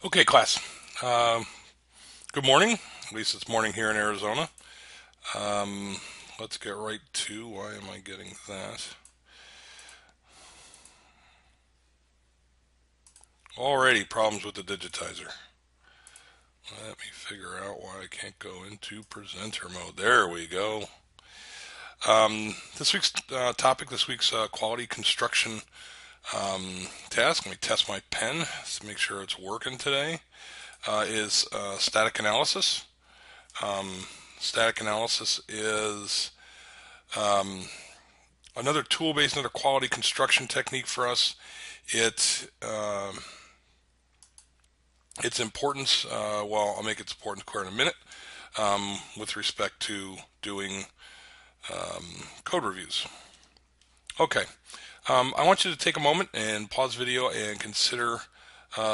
Okay, class. Um, Good morning. At least it's morning here in Arizona. Um, let's get right to why am I getting that? Already problems with the digitizer. Let me figure out why I can't go into presenter mode. There we go. This week's topic, this week's quality construction task. Let me test my pen to make sure it's working today. Is static analysis. Um, Static analysis is another tool based, another quality construction technique for us. It its importance, well, I'll make its importance clear in a minute, with respect to doing code reviews. Okay, I want you to take a moment and pause video and consider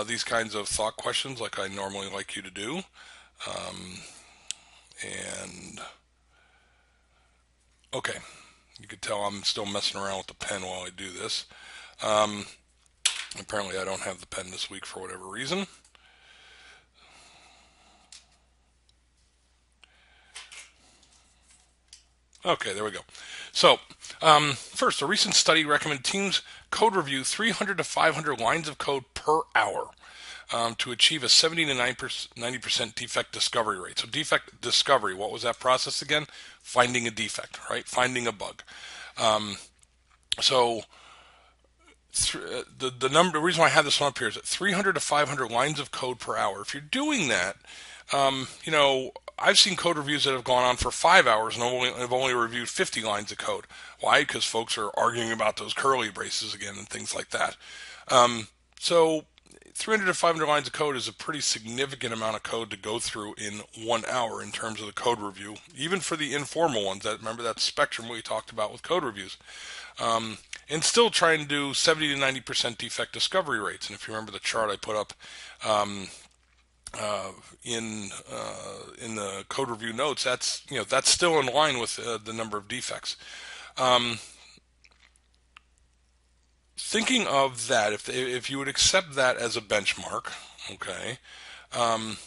these kinds of thought questions like I normally like you to do. Um, and okay, you can tell I'm still messing around with the pen while I do this. Um, Apparently, I don't have the pen this week for whatever reason. Okay, there we go. So, first, a recent study recommended teams code review 300 to 500 lines of code per hour to achieve a 70 to 90% defect discovery rate. So, defect discovery, what was that process again? Finding a defect, right? Finding a bug. Um, so, the reason why I have this one up here is that 300 to 500 lines of code per hour. If you're doing that, I've seen code reviews that have gone on for 5 hours and have only reviewed 50 lines of code. Why? Because folks are arguing about those curly braces again and things like that. So 300 to 500 lines of code is a pretty significant amount of code to go through in 1 hour in terms of the code review, even for the informal ones. Remember that spectrum we talked about with code reviews. And still trying to do 70 to 90% defect discovery rates. And if you remember the chart I put up um, uh, in the code review notes, that's still in line with the number of defects. Um, Thinking of that, if you would accept that as a benchmark, okay, um,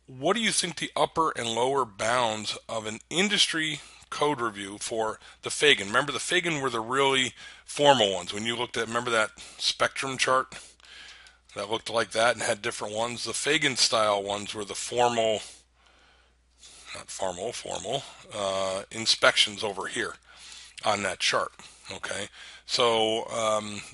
what do you think the upper and lower bounds of an industry code review for the Fagan? Remember, the Fagan were the really formal ones. When you looked at, remember that spectrum chart that looked like that and had different ones? The Fagan style ones were the formal, not formal, inspections over here on that chart. Okay, so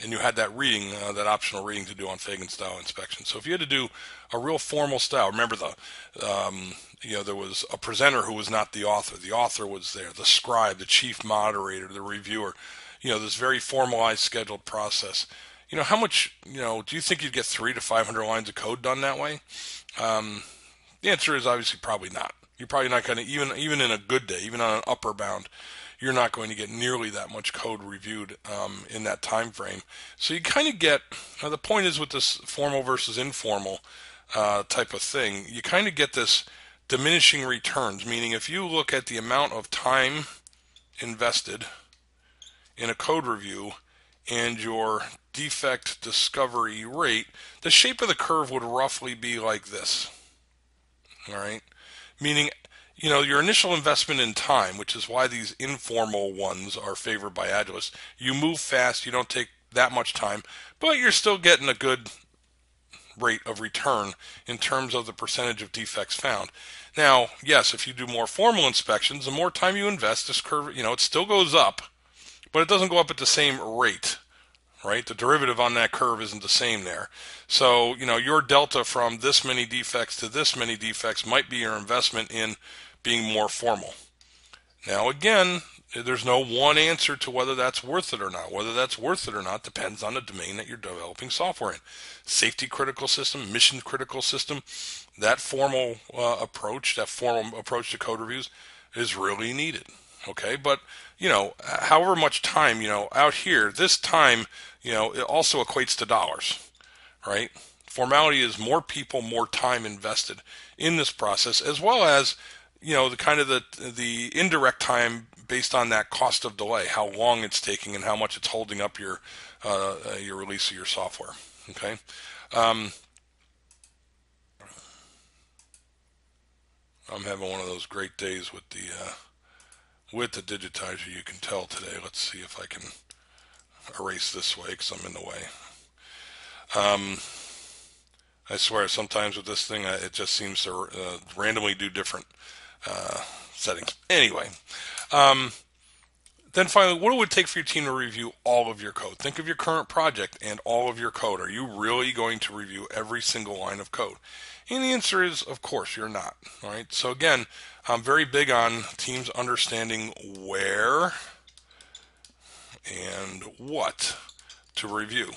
and you had that reading, that optional reading to do on Fagan style inspection. So if you had to do a real formal style, remember there was a presenter who was not the author. The author was there, the scribe, the chief moderator, the reviewer. This very formalized, scheduled process. How much, do you think you'd get 300 to 500 lines of code done that way? Um, the answer is obviously probably not. You're probably not going to, even in a good day, even on an upper bound, you're not going to get nearly that much code reviewed in that time frame. So you kind of get, the point is with this formal versus informal type of thing, you kind of get this diminishing returns, meaning if you look at the amount of time invested in a code review and your defect discovery rate, the shape of the curve would roughly be like this. All right. Meaning, your initial investment in time, which is why these informal ones are favored by Agilists, you move fast, you don't take that much time, but you're still getting a good rate of return in terms of the percentage of defects found. Now, yes, if you do more formal inspections, the more time you invest, this curve, it still goes up, but it doesn't go up at the same rate, right? The derivative on that curve isn't the same there. So, your delta from this many defects to this many defects might be your investment in being more formal. Now, again, there's no one answer to whether that's worth it or not. Whether that's worth it or not depends on the domain that you're developing software in. Safety critical system, mission critical system, that formal approach to code reviews is really needed. Okay, but however much time, out here, this time, it also equates to dollars, right? Formality is more people, more time invested in this process, as well as the kind of the indirect time based on that cost of delay, how long it's taking, and how much it's holding up your release of your software. Okay. Um, I'm having one of those great days with the digitizer. You can tell today. Let's see if I can erase this way because I'm in the way. I swear, sometimes with this thing, it just seems to randomly do different settings. Anyway, then finally, what it would take for your team to review all of your code. Think of your current project and all of your code. Are you really going to review every single line of code? And the answer is, of course, you're not. All right. So again, I'm very big on teams understanding where and what to review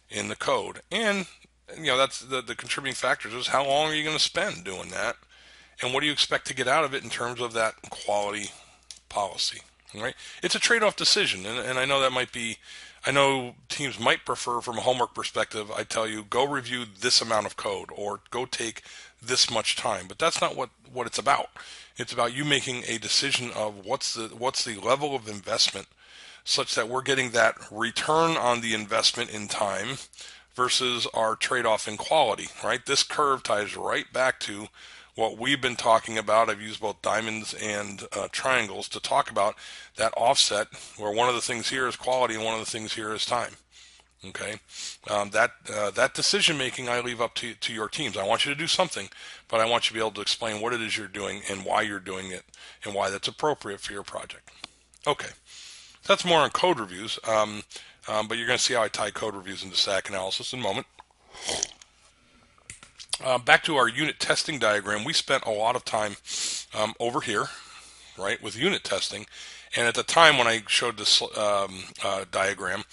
in the code. And that's the contributing factors is how long are you going to spend doing that, and what do you expect to get out of it in terms of that quality policy. Right? It's a trade-off decision, and I know that might be. I know teams might prefer, from a homework perspective, I tell you, go review this amount of code or go take this much time. But that's not what it's about. It's about you making a decision of what's the level of investment such that we're getting that return on the investment in time versus our trade-off in quality, right? This curve ties right back to what we've been talking about. I've used both diamonds and triangles to talk about that offset, where one of the things here is quality and one of the things here is time. Okay, that decision making I leave up to your teams. I want you to do something, but I want you to be able to explain what it is you're doing and why you're doing it and why that's appropriate for your project. Okay, so that's more on code reviews, but you're going to see how I tie code reviews into static analysis in a moment. Back to our unit testing diagram, we spent a lot of time over here, right, with unit testing. And at the time when I showed this diagram,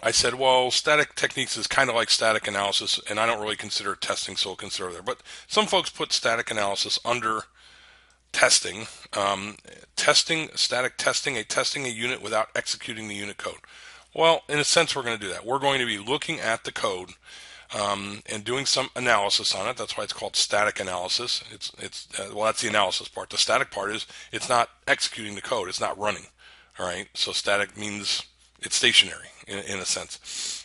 I said, well, static techniques is kind of like static analysis, and I don't really consider testing, so we'll consider there. But some folks put static analysis under testing, static testing a unit without executing the unit code. Well, in a sense, we're going to do that. We're going to be looking at the code and doing some analysis on it. That's why it's called static analysis. Well, that's the analysis part. The static part is it's not executing the code. It's not running. All right. So static means it's stationary in a sense.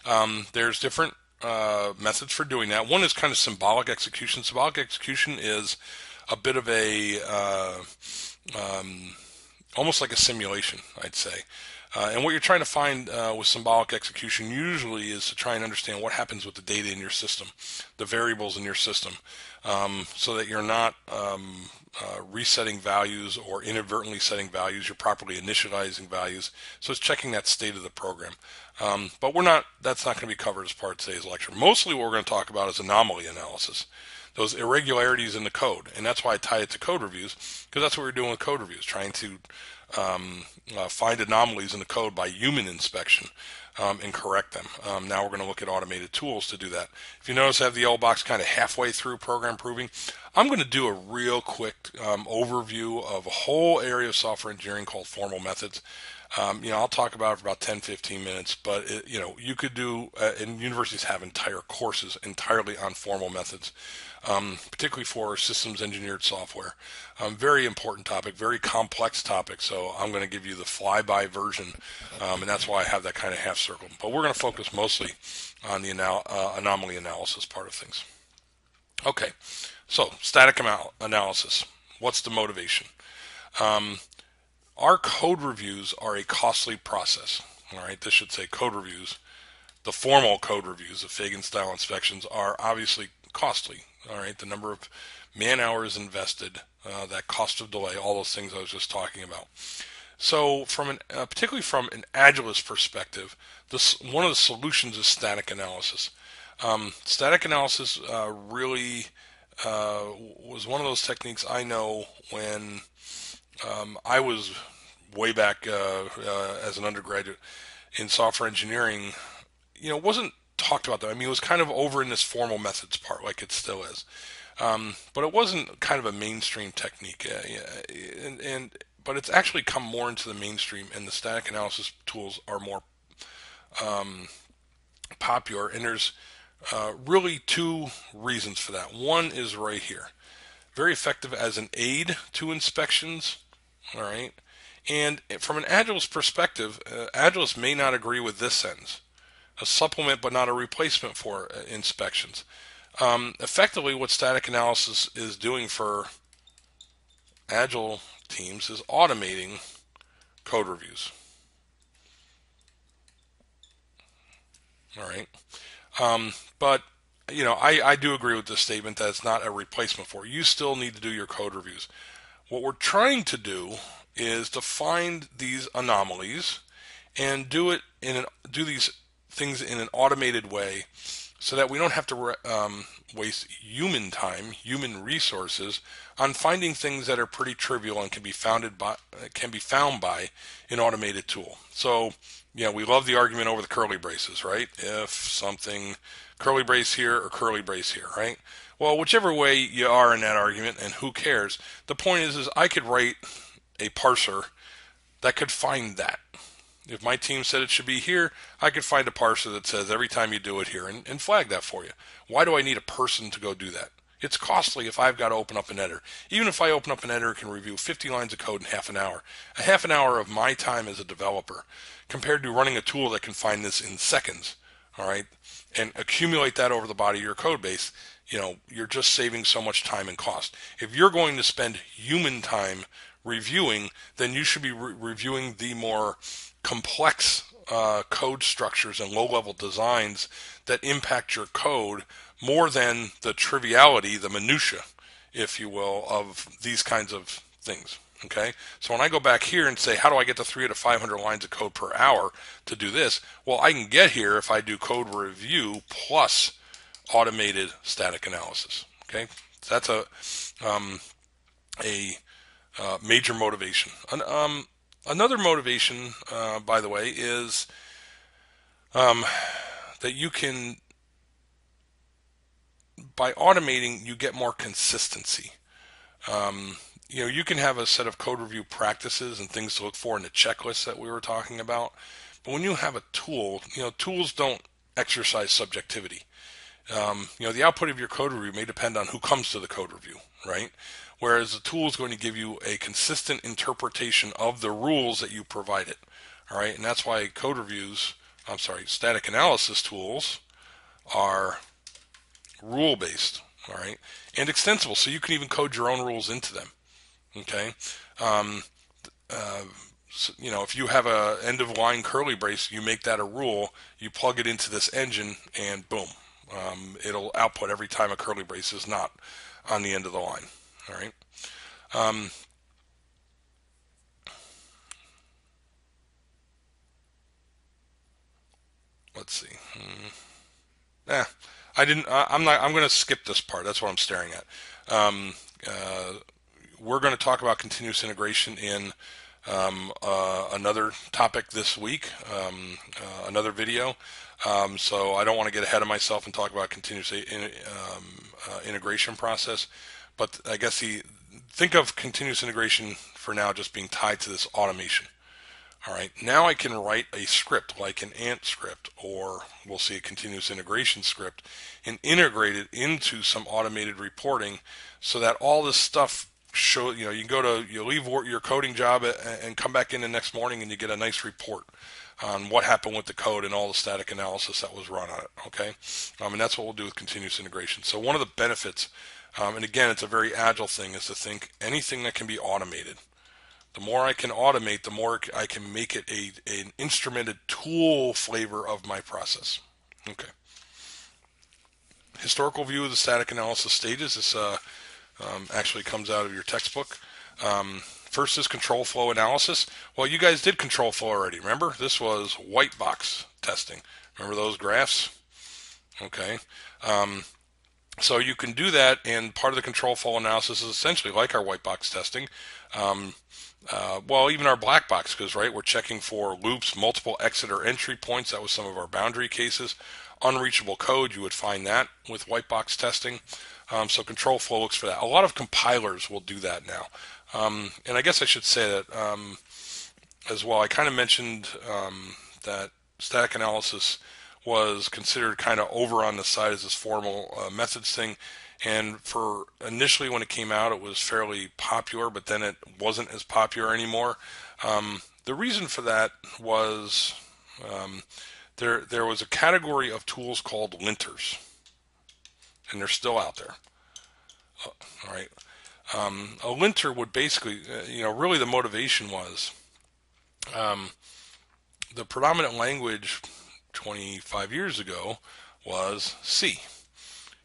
There's different methods for doing that. One is kind of symbolic execution. Symbolic execution is a bit of a almost like a simulation, I'd say. And what you're trying to find with symbolic execution usually is to try and understand what happens with the data in your system, the variables in your system, so that you're not resetting values or inadvertently setting values. You're properly initializing values. So it's checking that state of the program. But that's not going to be covered as part of today's lecture. Mostly what we're going to talk about is anomaly analysis, those irregularities in the code. And that's why I tie it to code reviews, because that's what we're doing with code reviews, trying to find anomalies in the code by human inspection and correct them. Now we're going to look at automated tools to do that. If you notice, I have the yellow box kind of halfway through program proving. I'm going to do a real quick overview of a whole area of software engineering called formal methods. I'll talk about it for about 10-15 minutes, but you could do, and universities have entire courses entirely on formal methods, particularly for systems engineered software. Very important topic, very complex topic, so I'm going to give you the flyby version, and that's why I have that kind of half circle. But we're going to focus mostly on the anomaly analysis part of things. Okay, so static analysis. What's the motivation? Our code reviews are a costly process. All right, this should say code reviews. The formal code reviews of Fagan-style inspections are obviously costly. All right, the number of man hours invested, that cost of delay, all those things I was just talking about. So, particularly from an Agilist perspective, one of the solutions is static analysis. Static analysis really was one of those techniques I know when I was way back as an undergraduate in software engineering. It wasn't talked about that. I mean, it was kind of over in this formal methods part, like it still is. But it wasn't kind of a mainstream technique. But it's actually come more into the mainstream, and the static analysis tools are more popular. And there's really two reasons for that. One is right here. Very effective as an aid to inspections. All right. And from an Agilist perspective, Agilists may not agree with this sentence. A supplement but not a replacement for inspections. Effectively, what static analysis is doing for Agile teams is automating code reviews. All right. But I do agree with this statement that it's not a replacement for it. You still need to do your code reviews. What we're trying to do is to find these anomalies and do these things in an automated way, so that we don't have to waste human time, human resources on finding things that are pretty trivial and can be found by an automated tool. So, we love the argument over the curly braces, right? If something curly brace here or curly brace here, right? Well, whichever way you are in that argument, and who cares? The point is I could write a parser that could find that. If my team said it should be here, I could find a parser that says every time you do it here, and flag that for you. Why do I need a person to go do that? It's costly if I've got to open up an editor. Even if I open up an editor and can review 50 lines of code in half an hour, a half an hour of my time as a developer compared to running a tool that can find this in seconds, all right, and accumulate that over the body of your code base, you're just saving so much time and cost. If you're going to spend human time reviewing, then you should be reviewing the more complex code structures and low-level designs that impact your code more than the triviality, the minutia, if you will, of these kinds of things. Okay, so when I go back here and say, how do I get to 300 to 500 lines of code per hour to do this? Well, I can get here if I do code review plus automated static analysis. Okay, so that's a major motivation. Another motivation, by the way, is that you can, by automating, you get more consistency. You can have a set of code review practices and things to look for in the checklist that we were talking about. But when you have a tool, tools don't exercise subjectivity. The output of your code review may depend on who comes to the code review, right? Whereas the tool is going to give you a consistent interpretation of the rules that you provided, all right? And that's why static analysis tools are rule-based, all right, and extensible, so you can even code your own rules into them, okay? If you have a end-of-line curly brace, you make that a rule, you plug it into this engine, and boom, it'll output every time a curly brace is not on the end of the line. All right. Let's see. I didn't. I'm not. I'm going to skip this part. That's what I'm staring at. We're going to talk about continuous integration in another topic this week, another video. So I don't want to get ahead of myself and talk about continuous integration process. But I guess think of continuous integration for now just being tied to this automation. All right, now I can write a script like an Ant script, or we'll see a continuous integration script, and integrate it into some automated reporting, so that all this stuff you leave your coding job and come back in the next morning and you get a nice report on what happened with the code and all the static analysis that was run on it. Okay, and that's what we'll do with continuous integration. So one of the benefits, and again, it's a very agile thing, is to think anything that can be automated. The more I can automate, the more I can make it an instrumented tool flavor of my process. Okay. Historical view of the static analysis stages. This actually comes out of your textbook. First is control flow analysis. Well, you guys did control flow already. Remember? This was white box testing. Remember those graphs? Okay. So you can do that, and part of the control flow analysis is essentially like our white box testing. Even our black box, because we're checking for loops, multiple exit or entry points. That was some of our boundary cases. Unreachable code, you would find that with white box testing. So control flow looks for that. A lot of compilers will do that now. And I guess I should say that as well. I kind of mentioned that static analysis was considered kind of over on the side as this formal methods thing. And for initially when it came out, it was fairly popular, but then it wasn't as popular anymore. The reason for that was there was a category of tools called linters. and they're still out there. All right. A linter would basically, really the motivation was the predominant language 25 years ago was C.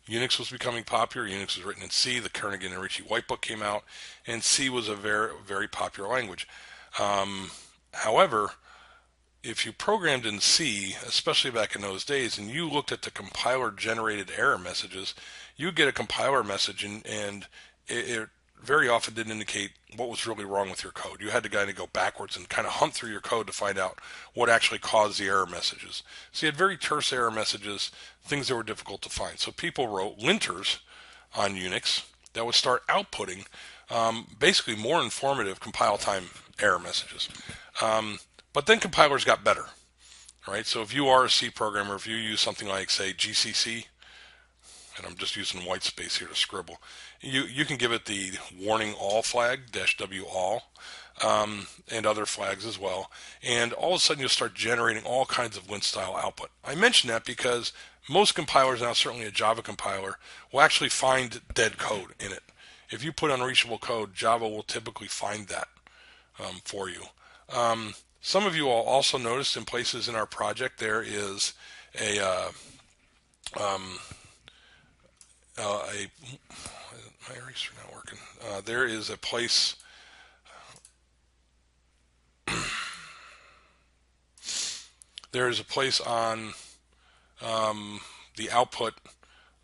Unix was becoming popular. Unix was written in C. The Kernighan and Ritchie Whitebook came out, and C was a very, very popular language. However, if you programmed in C, especially back in those days, and you looked at the compiler-generated error messages, you'd get a compiler message, and it very often didn't indicate what was really wrong with your code. You had to kind of go backwards and kind of hunt through your code to find out what actually caused the error messages. So you had very terse error messages, things that were difficult to find. So people wrote linters on Unix that would start outputting basically more informative compile time error messages. But then compilers got better, right? So if you are a C programmer, if you use something like, say, GCC, and I'm just using white space here to scribble, you can give it the warning all flag, -w all, and other flags as well. And all of a sudden you'll start generating all kinds of lint style output. I mention that because most compilers now, certainly a Java compiler, will actually find dead code in it. If you put unreachable code, Java will typically find that for you. Some of you will also notice in places in our project there is my eraser not working. There is a place. There is a place on the output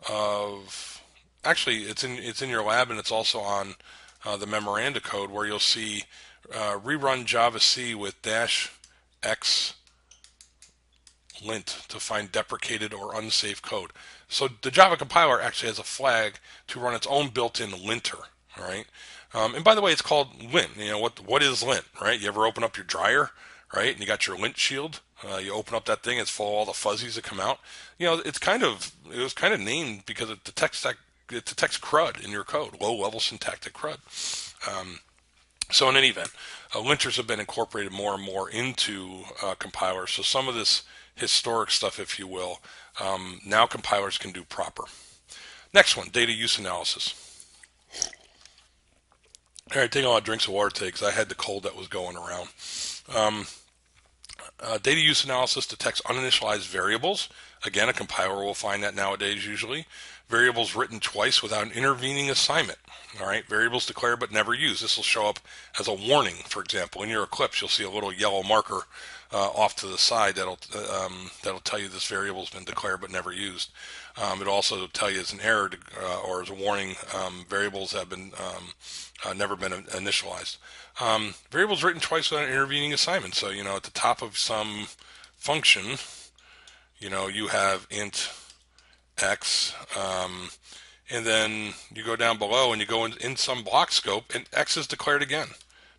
of. Actually, it's in your lab, and it's also on the memoranda code where you'll see rerun Java C with -x lint to find deprecated or unsafe code. So the Java compiler actually has a flag to run its own built-in linter. All right. And by the way, it's called lint. What is lint, right? You ever open up your dryer, right? And you got your lint shield. You open up that thing, it's full of all the fuzzies that come out. It was kind of named because it detects crud in your code, low-level syntactic crud. So in any event, linters have been incorporated more and more into compilers. So some of this historic stuff, if you will, now compilers can do proper. Next one, data use analysis. All right, taking a lot of drinks of water today because I had the cold that was going around. Data use analysis detects uninitialized variables. Again, a compiler will find that nowadays usually. Variables written twice without an intervening assignment. All right, variables declared but never used. This will show up as a warning, for example. In your Eclipse, you'll see a little yellow marker off to the side that'll tell you this variable has been declared but never used. It'll also tell you as an error or as a warning, variables have been never been initialized. Variables written twice without an intervening assignment. So at the top of some function, you have int x, and then you go down below and you go in some block scope, and x is declared again.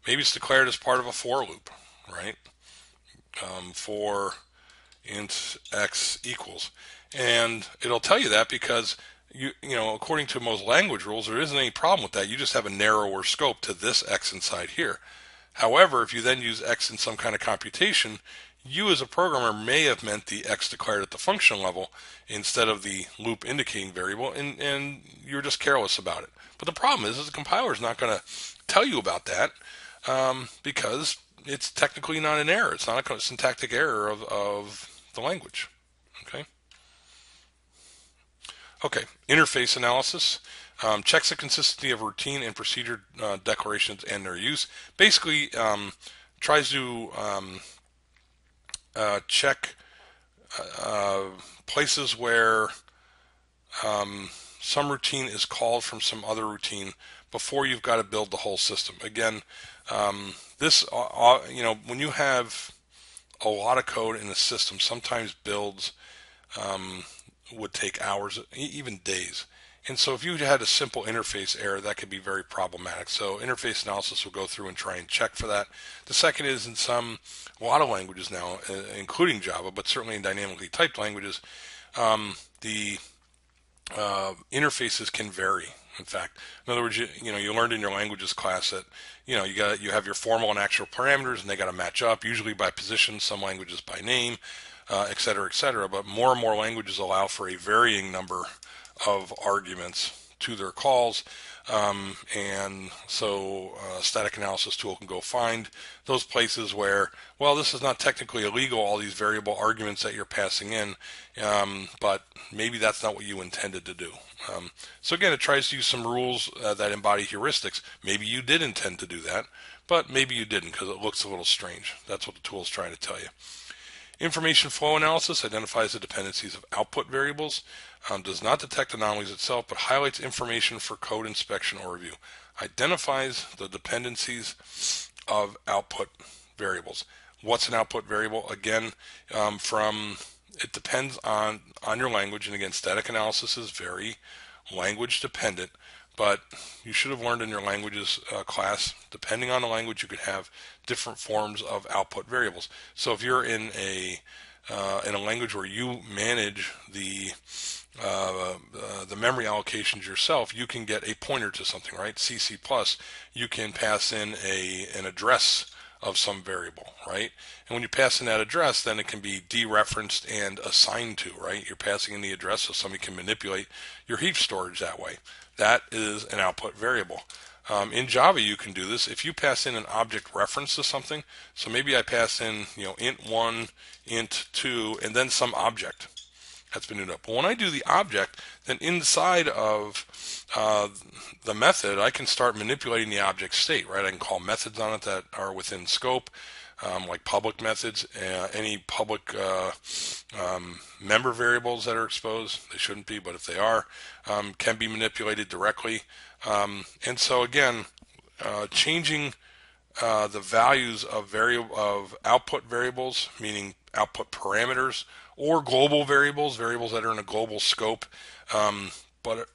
Maybe it's declared as part of a for loop, right? For int x equals, and it'll tell you that because according to most language rules, there isn't any problem with that. You just have a narrower scope to this x inside here. However, if you then use x in some kind of computation, you as a programmer may have meant the x declared at the function level instead of the loop indicating variable, and you're just careless about it. But the problem is the compiler is not going to tell you about that because it's technically not an error. It's not a syntactic error of the language. Okay, interface analysis. Checks the consistency of routine and procedure declarations and their use. Basically, tries to check places where some routine is called from some other routine before you've got to build the whole system. Again, this when you have a lot of code in the system, sometimes builds would take hours, even days. And so if you had a simple interface error, that could be very problematic. So interface analysis will go through and try and check for that. The second is in a lot of languages now, including Java, but certainly in dynamically typed languages, the interfaces can vary. In fact, in other words, you learned in your languages class that you have your formal and actual parameters, and they got to match up, usually by position, some languages by name, et cetera, et cetera. But more and more languages allow for a varying number of arguments to their calls. And so static analysis tool can go find those places where, well, this is not technically illegal, all these variable arguments that you're passing in, but maybe that's not what you intended to do. So again, it tries to use some rules that embody heuristics. Maybe you did intend to do that, but maybe you didn't because it looks a little strange. That's what the tool is trying to tell you. Information flow analysis identifies the dependencies of output variables, does not detect anomalies itself, but highlights information for code inspection or review. Identifies the dependencies of output variables. What's an output variable? Again, it depends on your language, and again, static analysis is very language dependent, but you should have learned in your languages class, depending on the language, you could have different forms of output variables. So if you're in a language where you manage the memory allocations yourself, you can get a pointer to something, right? CC+, you can pass in an address of some variable, right? And when you pass in that address, then it can be dereferenced and assigned to, right? You're passing in the address so somebody can manipulate your heap storage that way. That is an output variable. In Java, you can do this if you pass in an object reference to something. So maybe I pass in, int1, int2, and then some object that's been new up. But when I do the object, then inside of the method, I can start manipulating the object state, right? I can call methods on it that are within scope, like public methods, any public member variables that are exposed. They shouldn't be, but if they are, can be manipulated directly. And so again, changing the values of output variables, meaning output parameters, or global variables that are in a global scope, but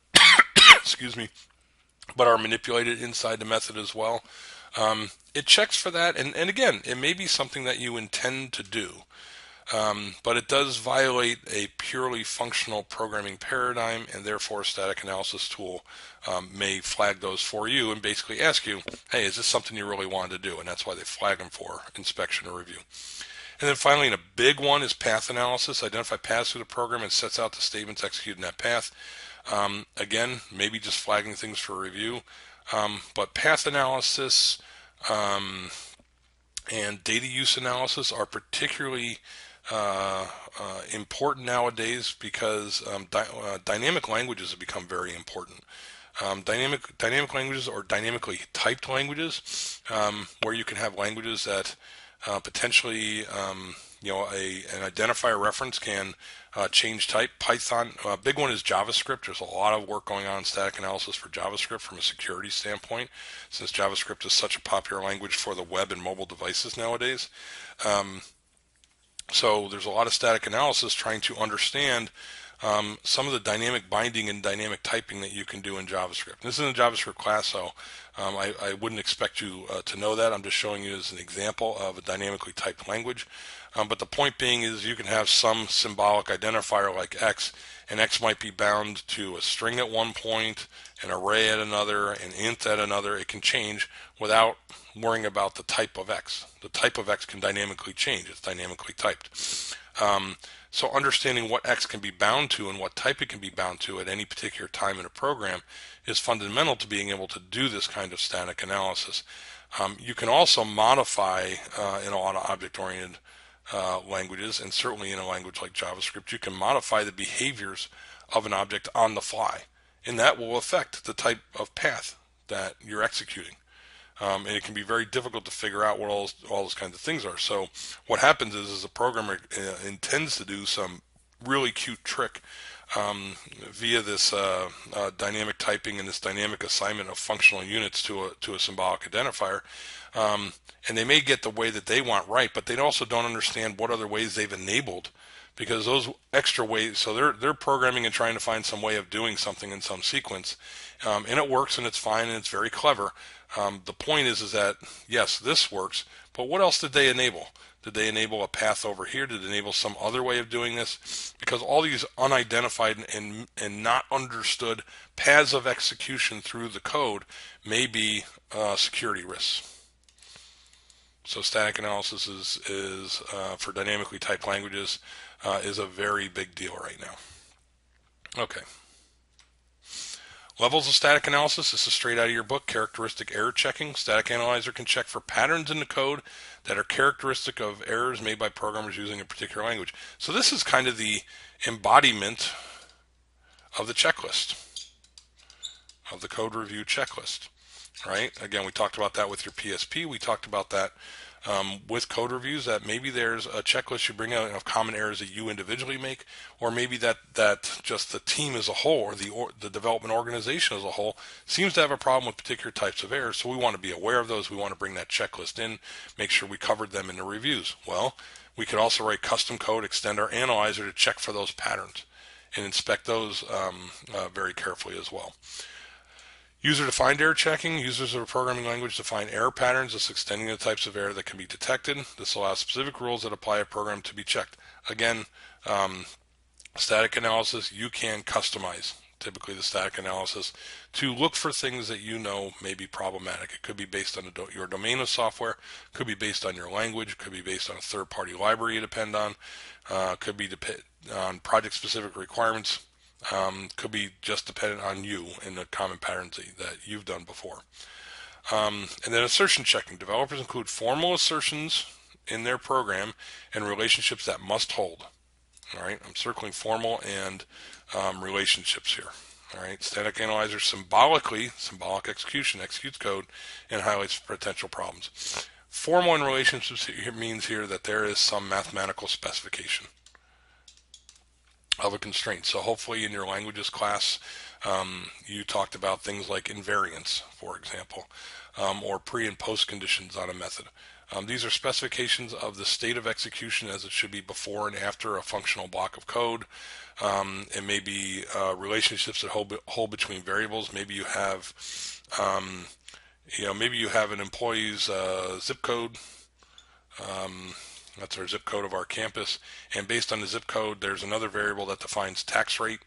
excuse me, but are manipulated inside the method as well. It checks for that, and again, it may be something that you intend to do, but it does violate a purely functional programming paradigm, and therefore a static analysis tool may flag those for you and basically ask you, hey, is this something you really wanted to do? And that's why they flag them for inspection or review. And then finally, and a big one is path analysis. Identify paths through the program and sets out the statements executed in that path. Again, maybe just flagging things for review. But path analysis and data use analysis are particularly important nowadays because dynamic languages have become very important. Dynamic languages or dynamically typed languages, where you can have languages that potentially, an identifier reference can change type. Python, big one is JavaScript. There's a lot of work going on in static analysis for JavaScript from a security standpoint, since JavaScript is such a popular language for the web and mobile devices nowadays. So there's a lot of static analysis trying to understand some of the dynamic binding and dynamic typing that you can do in JavaScript. This is a JavaScript class, so I wouldn't expect you to know that. I'm just showing you as an example of a dynamically typed language. But the point being is you can have some symbolic identifier like X, and X might be bound to a string at one point, an array at another, an int at another. It can change without worrying about the type of X. The type of X can dynamically change. It's dynamically typed. So understanding what X can be bound to and what type it can be bound to at any particular time in a program is fundamental to being able to do this kind of static analysis. You can also modify in a lot of object-oriented languages, and certainly in a language like JavaScript, you can modify the behaviors of an object on the fly, and that will affect the type of path that you're executing. And it can be very difficult to figure out what all those kinds of things are. So what happens is a programmer intends to do some really cute trick via this dynamic typing and this dynamic assignment of functional units to a symbolic identifier. And they may get the way that they want right, but they also don't understand what other ways they've enabled, because those extra ways, so they're programming and trying to find some way of doing something in some sequence, and it works and it's fine and it's very clever. The point is that yes, this works, but what else did they enable? Did they enable a path over here? Did they enable some other way of doing this? Because all these unidentified and not understood paths of execution through the code may be security risks. So static analysis is for dynamically typed languages is a very big deal right now. Okay. Levels of static analysis. This is straight out of your book. Characteristic error checking. Static Analyzer can check for patterns in the code that are characteristic of errors made by programmers using a particular language. So this is kind of the embodiment of the checklist, of the code review checklist, right? Again, we talked about that with your PSP. We talked about that with code reviews, that maybe there's a checklist you bring out of common errors that you individually make, or maybe that just the team as a whole, or the development organization as a whole seems to have a problem with particular types of errors. So we want to be aware of those. We want to bring that checklist in, make sure we covered them in the reviews. Well, we could also write custom code, extend our analyzer to check for those patterns and inspect those very carefully as well. User-defined error checking. Users of a programming language define error patterns, thus extending the types of error that can be detected. This allows specific rules that apply a program to be checked. Again, static analysis, you can customize typically the static analysis to look for things that you know may be problematic. It could be based on your domain of software, could be based on your language, could be based on a third-party library you depend on, could be on project-specific requirements. Could be just dependent on you and the common patterns that you've done before. And then assertion checking. Developers include formal assertions in their program and relationships that must hold. All right, I'm circling formal and relationships here. All right, static analyzer symbolic execution executes code and highlights potential problems. Formal and relationships means here that there is some mathematical specification of a constraint. So hopefully in your languages class, you talked about things like invariance, for example, or pre and post conditions on a method. These are specifications of the state of execution as it should be before and after a functional block of code. It may be relationships that hold between variables. Maybe you have, maybe you have an employee's zip code. That's our zip code of our campus. And based on the zip code, there's another variable that defines tax rate.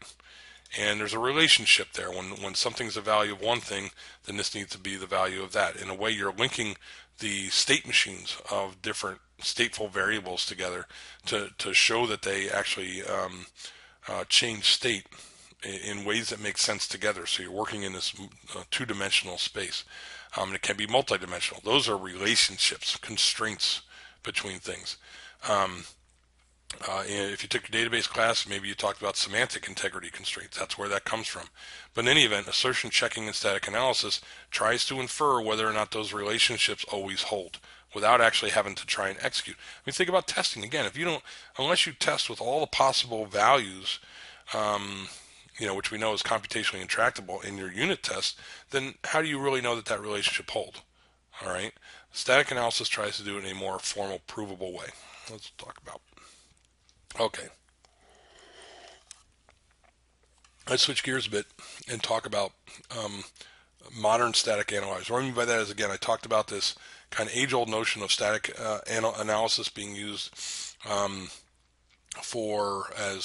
And there's a relationship there. When something's a value of one thing, then this needs to be the value of that. In a way, you're linking the state machines of different stateful variables together to show that they actually change state in ways that make sense together. So you're working in this two-dimensional space. And it can be multidimensional. Those are relationships, constraints between things. If you took your database class, maybe you talked about semantic integrity constraints. That's where that comes from. But in any event, assertion checking and static analysis tries to infer whether or not those relationships always hold without actually having to try and execute. I mean, think about testing. Again, unless you test with all the possible values, which we know is computationally intractable in your unit test, then how do you really know that relationship hold? All right. Static analysis tries to do it in a more formal, provable way. Let's talk about. Okay. Let's switch gears a bit and talk about modern static analyzers. What I mean by that is, again, I talked about this kind of age-old notion of static analysis being used as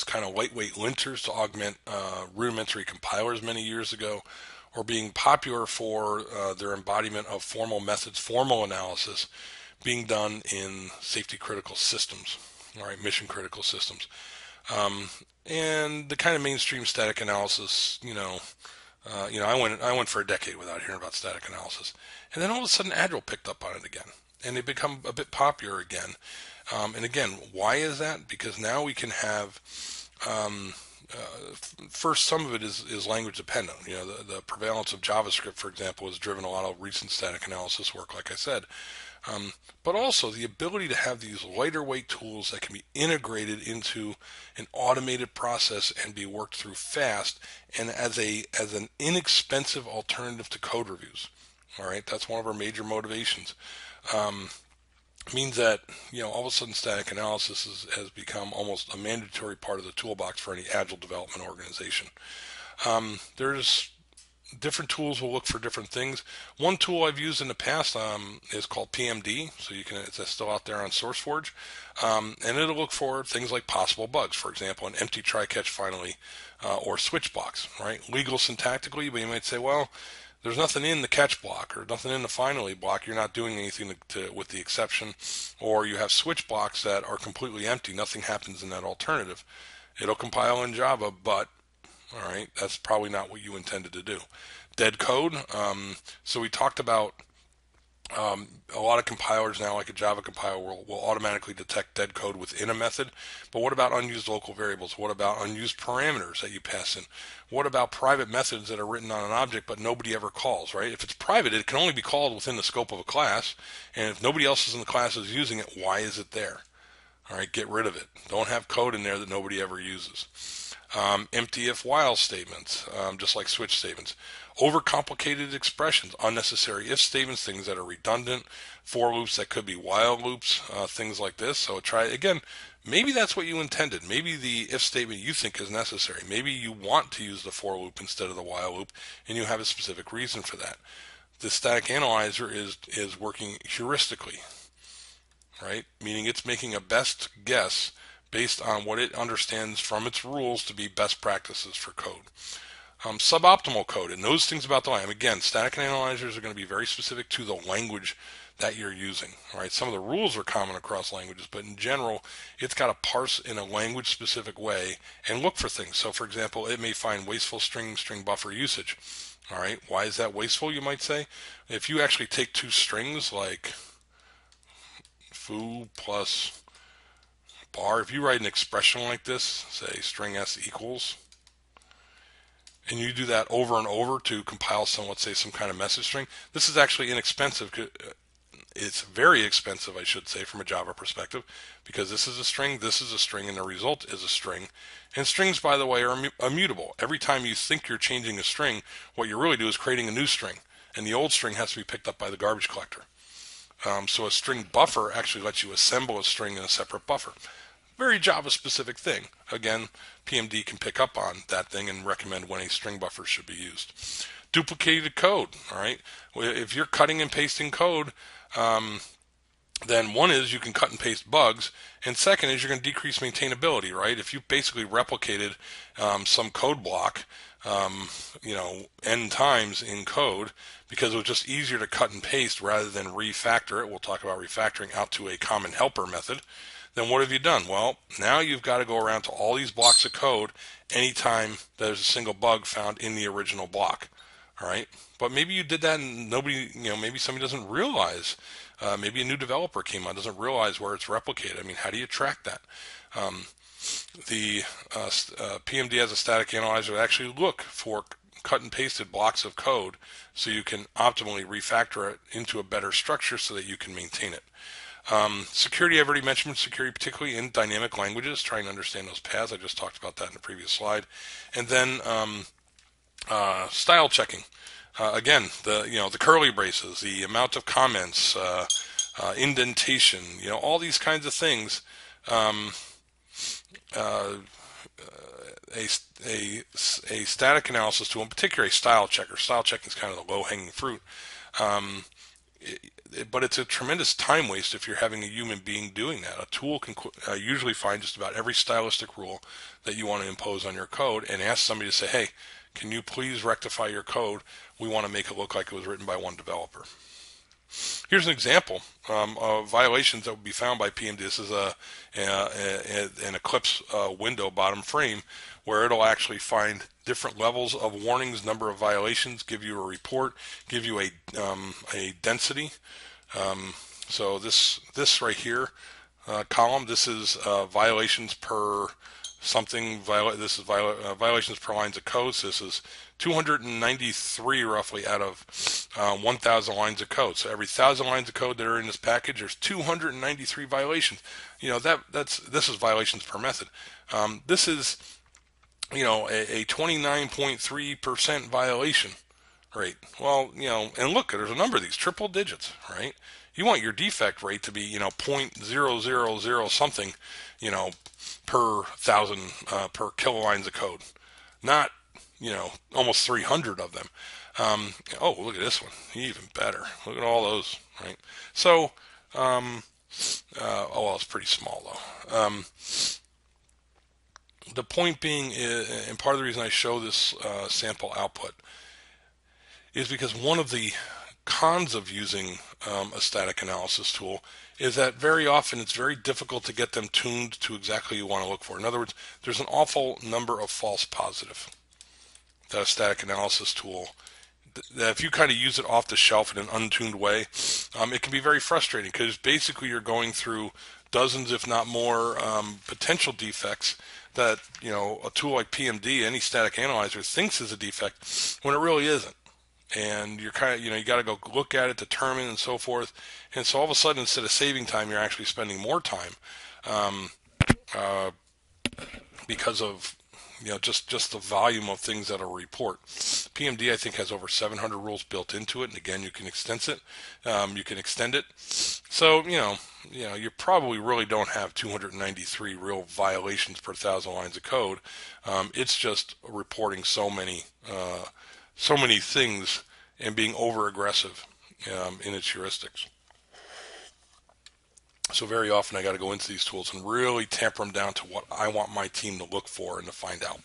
kind of lightweight linters to augment rudimentary compilers many years ago, or being popular for their embodiment of formal methods, formal analysis being done in safety critical systems, all right, mission critical systems. And the kind of mainstream static analysis, I went for a decade without hearing about static analysis. And then all of a sudden Agile picked up on it again. And they become a bit popular again. And again, why is that? Because now we can have first, some of it is language dependent. The prevalence of JavaScript, for example, has driven a lot of recent static analysis work, like I said. But also the ability to have these lighter weight tools that can be integrated into an automated process and be worked through fast, and as an inexpensive alternative to code reviews. All right, that's one of our major motivations. Means that all of a sudden static analysis has become almost a mandatory part of the toolbox for any agile development organization. There's different tools will look for different things. One tool I've used in the past is called PMD, so it's still out there on SourceForge, and it'll look for things like possible bugs. For example, an empty try-catch finally, or switch box. Right, legal syntactically, but you might say, well, there's nothing in the catch block or nothing in the finally block. You're not doing anything with the exception, or you have switch blocks that are completely empty. Nothing happens in that alternative. It'll compile in Java, but All right, that's probably not what you intended to do. Dead code. So we talked about a lot of compilers now, like a Java compiler, will automatically detect dead code within a method. But what about unused local variables? What about unused parameters that you pass in? What about private methods that are written on an object but nobody ever calls, right? If it's private, it can only be called within the scope of a class. And if nobody else is in the class is using it, why is it there? All right, get rid of it. Don't have code in there that nobody ever uses. Empty if while statements, just like switch statements. Overcomplicated expressions, unnecessary if statements, things that are redundant, for loops that could be while loops, things like this. So try again. Maybe that's what you intended. Maybe the if statement you think is necessary. Maybe you want to use the for loop instead of the while loop, and you have a specific reason for that. The static analyzer is working heuristically, right? Meaning it's making a best guess based on what it understands from its rules to be best practices for code. Suboptimal code, and those things about the language. Again, static analyzers are going to be very specific to the language that you're using. Right? Some of the rules are common across languages, but in general, it's got to parse in a language-specific way and look for things. So, for example, it may find wasteful string buffer usage. All right, why is that wasteful? You might say, if you actually take two strings like foo plus bar, if you write an expression like this, say string s equals, and you do that over and over to compile some, let's say, some kind of message string, this is actually inexpensive. It's very expensive, I should say, from a Java perspective, because this is a string, and the result is a string. And strings, by the way, are immutable. Every time you think you're changing a string, what you really do is creating a new string, and the old string has to be picked up by the garbage collector. So a string buffer actually lets you assemble a string in a separate buffer. Very Java specific thing. Again, PMD can pick up on that thing and recommend when a string buffer should be used. Duplicated code, all right? If you're cutting and pasting code, then one is you can cut and paste bugs, and second is you're going to decrease maintainability, right? If you basically replicated some code block, n times in code, because it was just easier to cut and paste rather than refactor it. We'll talk about refactoring out to a common helper method. Then what have you done? Well, now you've got to go around to all these blocks of code anytime there's a single bug found in the original block. All right, but maybe you did that and nobody, maybe somebody doesn't realize. Maybe a new developer came on, doesn't realize where it's replicated. I mean, how do you track that? The PMD as a static analyzer will actually look for cut and pasted blocks of code so you can optimally refactor it into a better structure so that you can maintain it. Security, I've already mentioned security, particularly in dynamic languages, trying to understand those paths. I just talked about that in the previous slide. And then style checking. Again, the curly braces, the amount of comments, indentation, all these kinds of things. A static analysis tool, in particular a style checker. Style checking is kind of the low-hanging fruit. But it's a tremendous time waste if you're having a human being doing that. A tool can usually find just about every stylistic rule that you want to impose on your code and ask somebody to say, hey, can you please rectify your code? We want to make it look like it was written by one developer. Here's an example of violations that would be found by PMD. This is an Eclipse window bottom frame where it'll actually find different levels of warnings, number of violations, give you a report, give you a density. So this right here column, this is violations per something. This is violations per lines of code. So this is 293 roughly out of 1,000 lines of code. So every 1,000 lines of code that are in this package, there's 293 violations. This is violations per method. This is a 29.3% violation rate. Well, and look, there's a number of these triple digits, right? You want your defect rate to be 0.000 something, per 1,000 per kilolines of code, not almost 300 of them. Oh, look at this one, even better. Look at all those, right? So, it's pretty small though. The point being, and part of the reason I show this sample output is because one of the cons of using a static analysis tool is that very often it's very difficult to get them tuned to exactly what you want to look for. In other words, there's an awful number of false positives. that a static analysis tool, that if you kind of use it off the shelf in an untuned way, it can be very frustrating because basically you're going through dozens, if not more, potential defects that a tool like PMD, any static analyzer, thinks is a defect when it really isn't. And you're kind of you got to go look at it, determine, and so forth. And so all of a sudden, instead of saving time, you're actually spending more time um, uh, because of just the volume of things that will report. PMD, I think, has over 700 rules built into it, and again, you can extend it. So you probably really don't have 293 real violations per 1,000 lines of code. It's just reporting so many things and being over aggressive in its heuristics. So very often I got to go into these tools and really tamper them down to what I want my team to look for and to find out.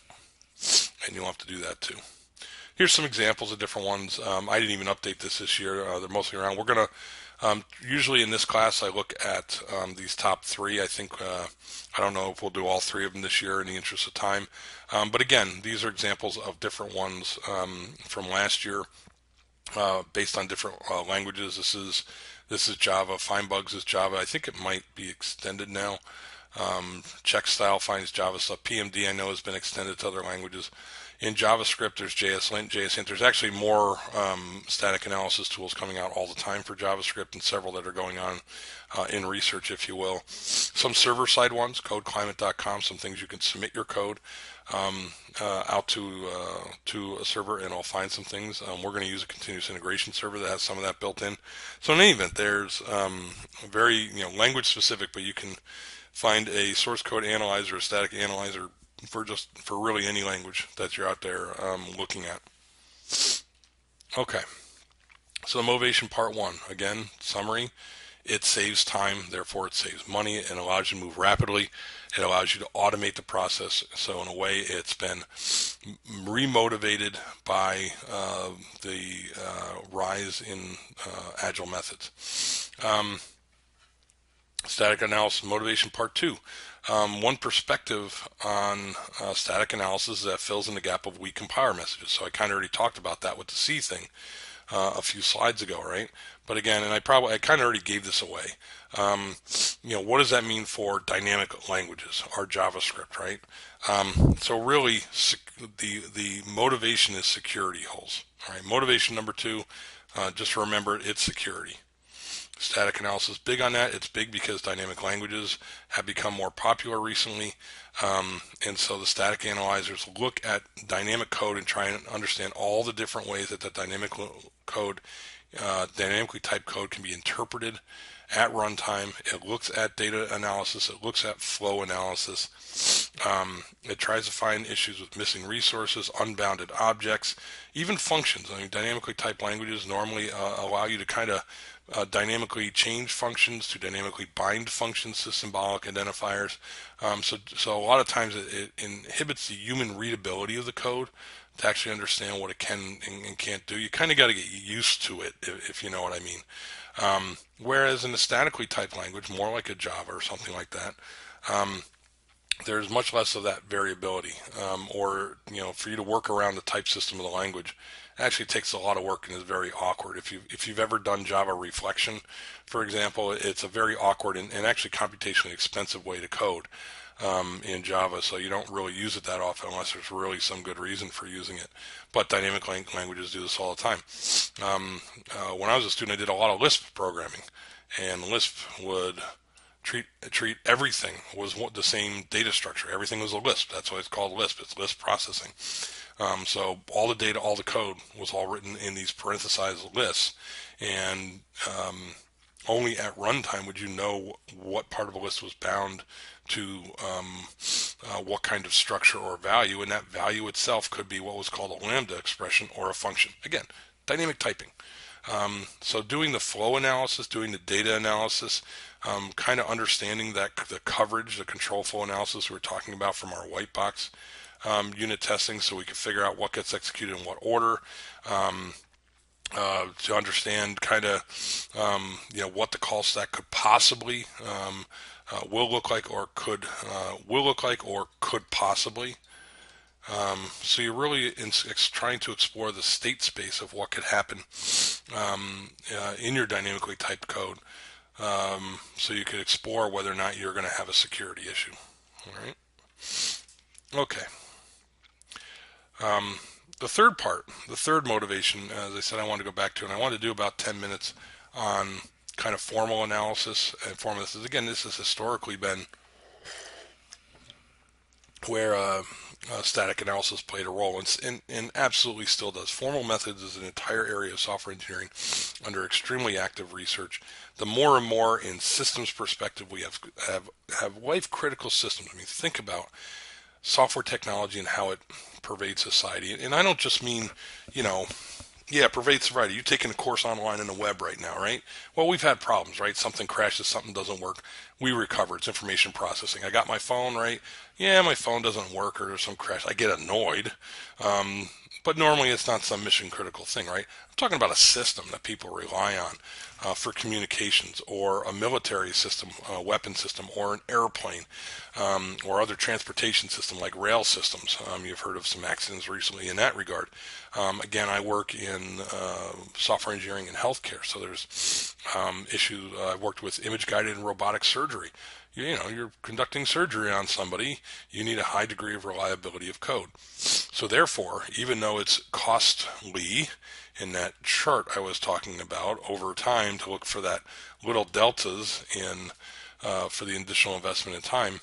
And you'll have to do that too. Here's some examples of different ones. I didn't even update this year. They're mostly around. We're going to, usually in this class, I look at these top three. I think, I don't know if we'll do all three of them this year in the interest of time. But again, these are examples of different ones from last year based on different languages. This is Java. Find bugs is Java. I think it might be extended now. Check style finds Java stuff. PMD I know has been extended to other languages. In JavaScript, there's JSLint, JSInt. There's actually more static analysis tools coming out all the time for JavaScript, and several that are going on in research, if you will. Some server-side ones, codeclimate.com, some things you can submit your code out to a server, and I'll find some things. We're going to use a continuous integration server that has some of that built in. So in any event, there's very language specific, but you can find a source code analyzer, a static analyzer for really any language that you're out there looking at. Okay, so the motivation part one, again, summary. It saves time, therefore it saves money, and allows you to move rapidly. It allows you to automate the process. So in a way, it's been remotivated by the rise in agile methods. Static analysis motivation part two. One perspective on static analysis is that fills in the gap of weak compiler messages. So I kind of already talked about that with the C thing a few slides ago, right? But again, and I kind of already gave this away. What does that mean for dynamic languages or JavaScript, right? So really, the motivation is security holes. All right, motivation number two, just remember it's security. Static analysis big on that. It's big because dynamic languages have become more popular recently, and so the static analyzers look at dynamic code and try and understand all the different ways that the dynamically typed code can be interpreted at runtime. It looks at data analysis. It looks at flow analysis. It tries to find issues with missing resources, unbounded objects, even functions. I mean, dynamically typed languages normally allow you to kind of dynamically change functions, to dynamically bind functions to symbolic identifiers. So a lot of times it inhibits the human readability of the code to actually understand what it can and can't do. You kind of got to get used to it, if you know what I mean. Whereas in a statically typed language, more like a Java or something like that, there's much less of that variability. Or for you to work around the type system of the language actually takes a lot of work and is very awkward. If you've ever done Java reflection, for example, it's a very awkward and actually computationally expensive way to code in Java, so you don't really use it that often unless there's really some good reason for using it. But dynamic languages do this all the time. When I was a student, I did a lot of Lisp programming, and Lisp would treat everything was the same data structure. Everything was a Lisp. That's why it's called Lisp. It's Lisp processing. So all the data, all the code was all written in these parenthesized lists, and only at runtime would you know what part of a list was bound to what kind of structure or value, and that value itself could be what was called a lambda expression or a function. Again, dynamic typing. So doing the flow analysis, doing the data analysis, kind of understanding that the coverage, the control flow analysis we were talking about from our white box unit testing, so we can figure out what gets executed in what order, to understand kind of what the call stack could possibly will look like or could possibly So you're really trying to explore the state space of what could happen in your dynamically typed code, so you could explore whether or not you're going to have a security issue. All right. Okay. The third part, the third motivation, as I said, I want to go back to, and I want to do about 10 minutes on kind of formal analysis and formal. Again, this has historically been where static analysis played a role, and absolutely still does. Formal methods is an entire area of software engineering under extremely active research. The more and more in systems perspective we have life critical systems. I mean, think about software technology and how it pervades society. And I don't just mean, you know, yeah, pervades society. You're taking a course online in the web right now, right? Well, we've had problems, right? Something crashes, something doesn't work. We recover. It's information processing. I got my phone, right? Yeah, my phone doesn't work or there's some crash. I get annoyed. Um, but normally it's not some mission critical thing, right? I'm talking about a system that people rely on for communications, or a military system, a weapon system, or an airplane, or other transportation system like rail systems. You've heard of some accidents recently in that regard. Again, I work in software engineering and healthcare, so there's issues. I've worked with image guided and robotic surgery. You know, you're conducting surgery on somebody, you need a high degree of reliability of code. So therefore, even though it's costly in that chart I was talking about over time to look for that little deltas in for the additional investment in time,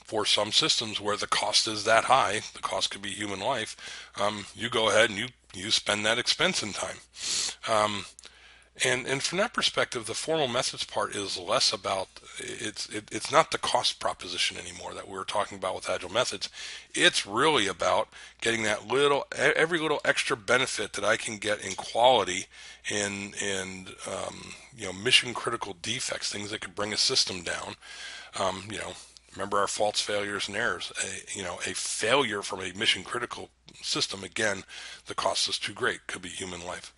for some systems where the cost is that high, the cost could be human life, you go ahead and you spend that expense in time. Um, and from that perspective, the formal methods part is less about it's not the cost proposition anymore that we were talking about with agile methods. It's really about getting that every little extra benefit that I can get in quality and mission critical defects, things that could bring a system down. You know, remember our faults, failures, and errors. A failure from a mission critical system, again, the cost is too great. Could be human life.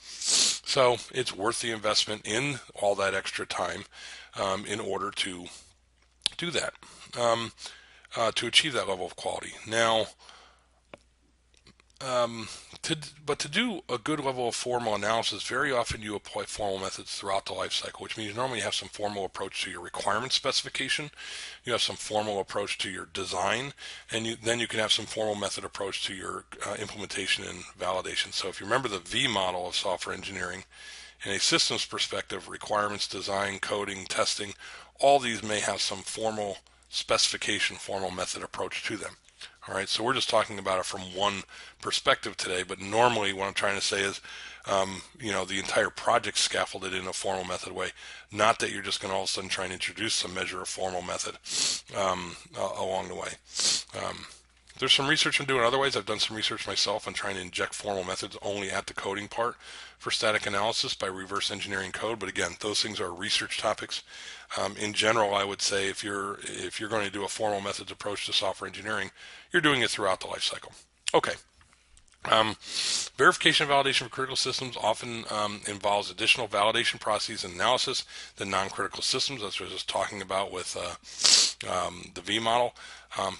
So it's worth the investment in all that extra time in order to do that, to achieve that level of quality. Now, um, to do a good level of formal analysis, very often you apply formal methods throughout the life cycle, which means normally you have some formal approach to your requirement specification, you have some formal approach to your design, and then you can have some formal method approach to your implementation and validation. So if you remember the V model of software engineering, in a systems perspective, requirements, design, coding, testing, all these may have some formal specification, formal method approach to them. All right, so we're just talking about it from one perspective today, but normally what I'm trying to say is, the entire project scaffolded in a formal method way. Not that you're just going to all of a sudden try and introduce some measure of formal method along the way. Um, there's some research I'm doing otherwise. I've done some research myself on trying to inject formal methods only at the coding part for static analysis by reverse engineering code. But again, those things are research topics. In general, I would say if you're going to do a formal methods approach to software engineering, you're doing it throughout the life cycle. Okay. Um, Verification and validation for critical systems often involves additional validation processes and analysis than non-critical systems. That's what I was just talking about with the V model.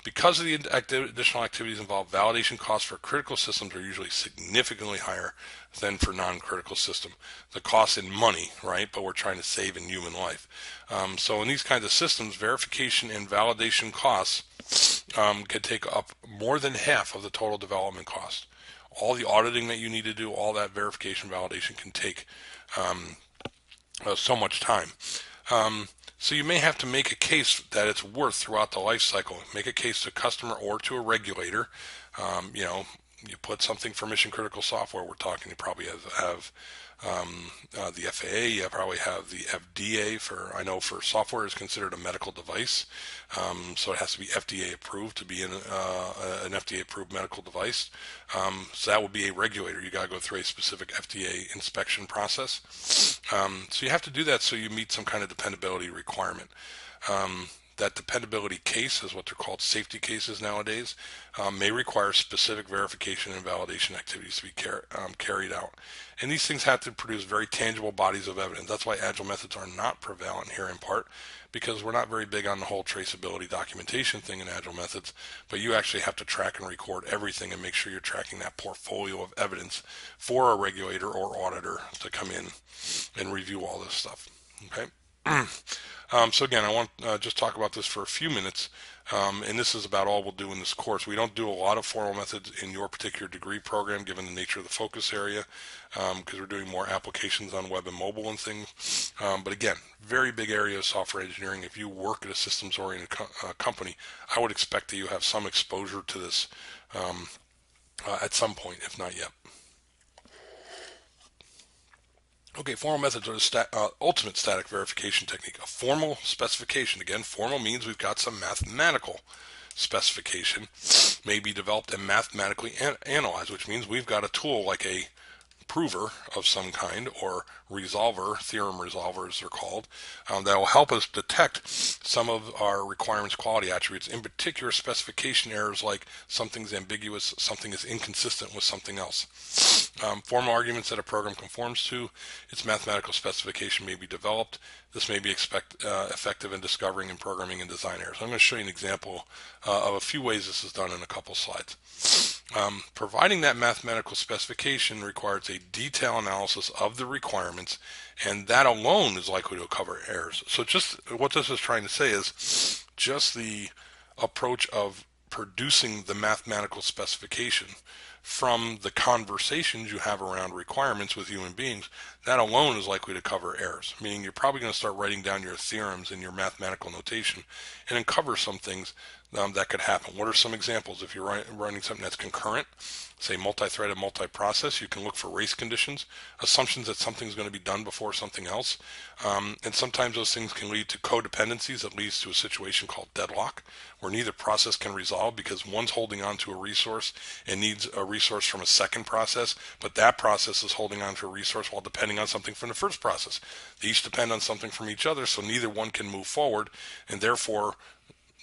Because of the additional activities involved, validation costs for critical systems are usually significantly higher than for non-critical system. The cost in money, right? But we're trying to save in human life. So in these kinds of systems, verification and validation costs can take up more than half of the total development cost. All the auditing that you need to do, all that verification validation can take so much time. So you may have to make a case that it's worth throughout the life cycle. Make a case to a customer or to a regulator. You put something for mission critical software. We're talking, you probably have the FAA. You probably have the FDA. For software is considered a medical device, so it has to be FDA approved to be an FDA approved medical device. So that would be a regulator. You got to go through a specific FDA inspection process. So you have to do that so you meet some kind of dependability requirement. that dependability case, is what they're called, safety cases nowadays, may require specific verification and validation activities to be carried out. And these things have to produce very tangible bodies of evidence. That's why agile methods are not prevalent here in part, because we're not very big on the whole traceability documentation thing in agile methods, but you actually have to track and record everything and make sure you're tracking that portfolio of evidence for a regulator or auditor to come in and review all this stuff. Okay. So again, I want to just talk about this for a few minutes, and this is about all we'll do in this course. We don't do a lot of formal methods in your particular degree program, given the nature of the focus area, because we're doing more applications on web and mobile and things. But again, very big area of software engineering. If you work at a systems-oriented company, I would expect that you have some exposure to this at some point, if not yet. Okay, formal methods are the ultimate static verification technique. A formal specification, again, formal means we've got some mathematical specification, may be developed and mathematically analyzed, which means we've got a tool like a prover of some kind, or resolver, theorem resolvers they're called, that will help us detect some of our requirements quality attributes, in particular specification errors like something's ambiguous, something is inconsistent with something else. Formal arguments that a program conforms to its mathematical specification may be developed. This may be effective in discovering and programming and design errors. I'm going to show you an example of a few ways this is done in a couple slides. Providing that mathematical specification requires a detailed analysis of the requirements, and that alone is likely to cover errors. So just what this is trying to say is just the approach of producing the mathematical specification from the conversations you have around requirements with human beings, that alone is likely to cover errors, meaning you're probably going to start writing down your theorems in your mathematical notation and uncover some things that could happen. What are some examples? If you're running something that's concurrent, say multi-threaded, multi-process, you can look for race conditions, assumptions that something's going to be done before something else, and sometimes those things can lead to codependencies that leads to a situation called deadlock, where neither process can resolve because one's holding on to a resource and needs a resource from a second process, but that process is holding on to a resource while depending on something from the first process. They each depend on something from each other, so neither one can move forward, and therefore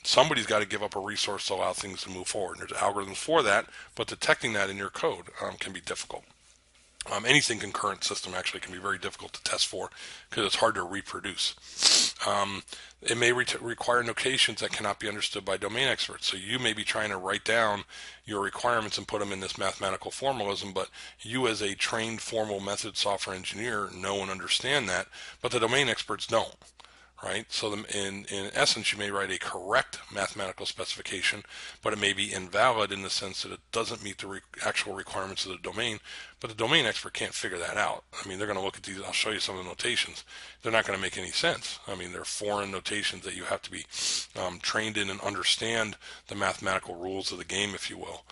somebody's got to give up a resource to allow things to move forward. And there's algorithms for that, but detecting that in your code can be difficult. Anything concurrent system actually can be very difficult to test for because it's hard to reproduce. It may require notations that cannot be understood by domain experts. So you may be trying to write down your requirements and put them in this mathematical formalism, but you as a trained formal method software engineer know and understand that, but the domain experts don't. Right? So in essence, you may write a correct mathematical specification, but it may be invalid in the sense that it doesn't meet the actual requirements of the domain, but the domain expert can't figure that out. I mean, they're going to look at these, I'll show you some of the notations. They're not going to make any sense. I mean, they're foreign notations that you have to be trained in and understand the mathematical rules of the game, if you will.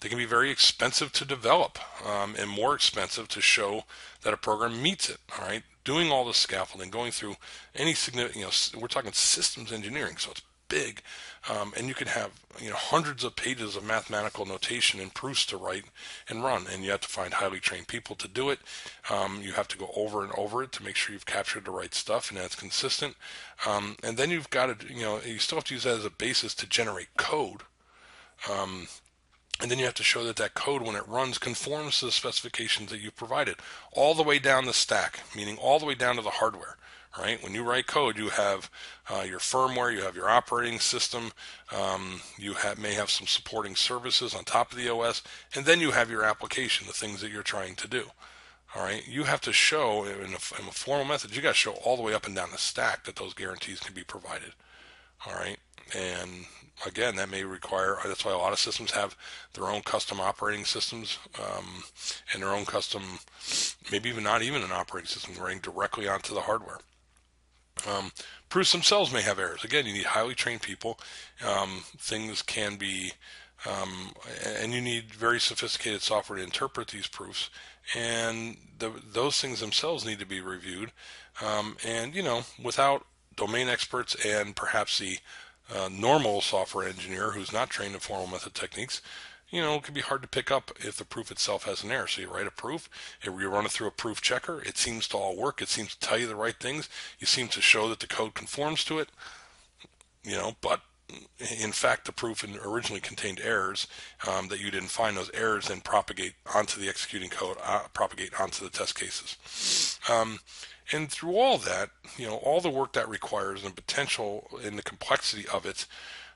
They can be very expensive to develop and more expensive to show that a program meets it. All right, doing all this scaffolding, going through any significant, we're talking systems engineering, so it's big, and you can have hundreds of pages of mathematical notation and proofs to write and run, and you have to find highly trained people to do it. You have to go over and over it to make sure you've captured the right stuff and that's consistent. And then you've got to, you still have to use that as a basis to generate code. And then you have to show that that code, when it runs, conforms to the specifications that you've provided, all the way down the stack, meaning all the way down to the hardware. Right? When you write code, you have your firmware, you have your operating system, you may have some supporting services on top of the OS, and then you have your application, the things that you're trying to do. All right? You have to show, in a formal method, you got to show all the way up and down the stack that those guarantees can be provided. All right? And again, that may require, that's why a lot of systems have their own custom operating systems and their own custom, maybe even not even an operating system, running directly onto the hardware. Proofs themselves may have errors. Again, you need highly trained people. Things can be, and you need very sophisticated software to interpret these proofs. And those things themselves need to be reviewed. And, without domain experts and perhaps the normal software engineer who's not trained in formal method techniques, it can be hard to pick up if the proof itself has an error. So you write a proof, you run it through a proof checker, it seems to all work, it seems to tell you the right things, you seem to show that the code conforms to it, but in fact the proof originally contained errors that you didn't find. Those errors then propagate onto the executing code, propagate onto the test cases. And through all that, all the work that requires and the potential and the complexity of it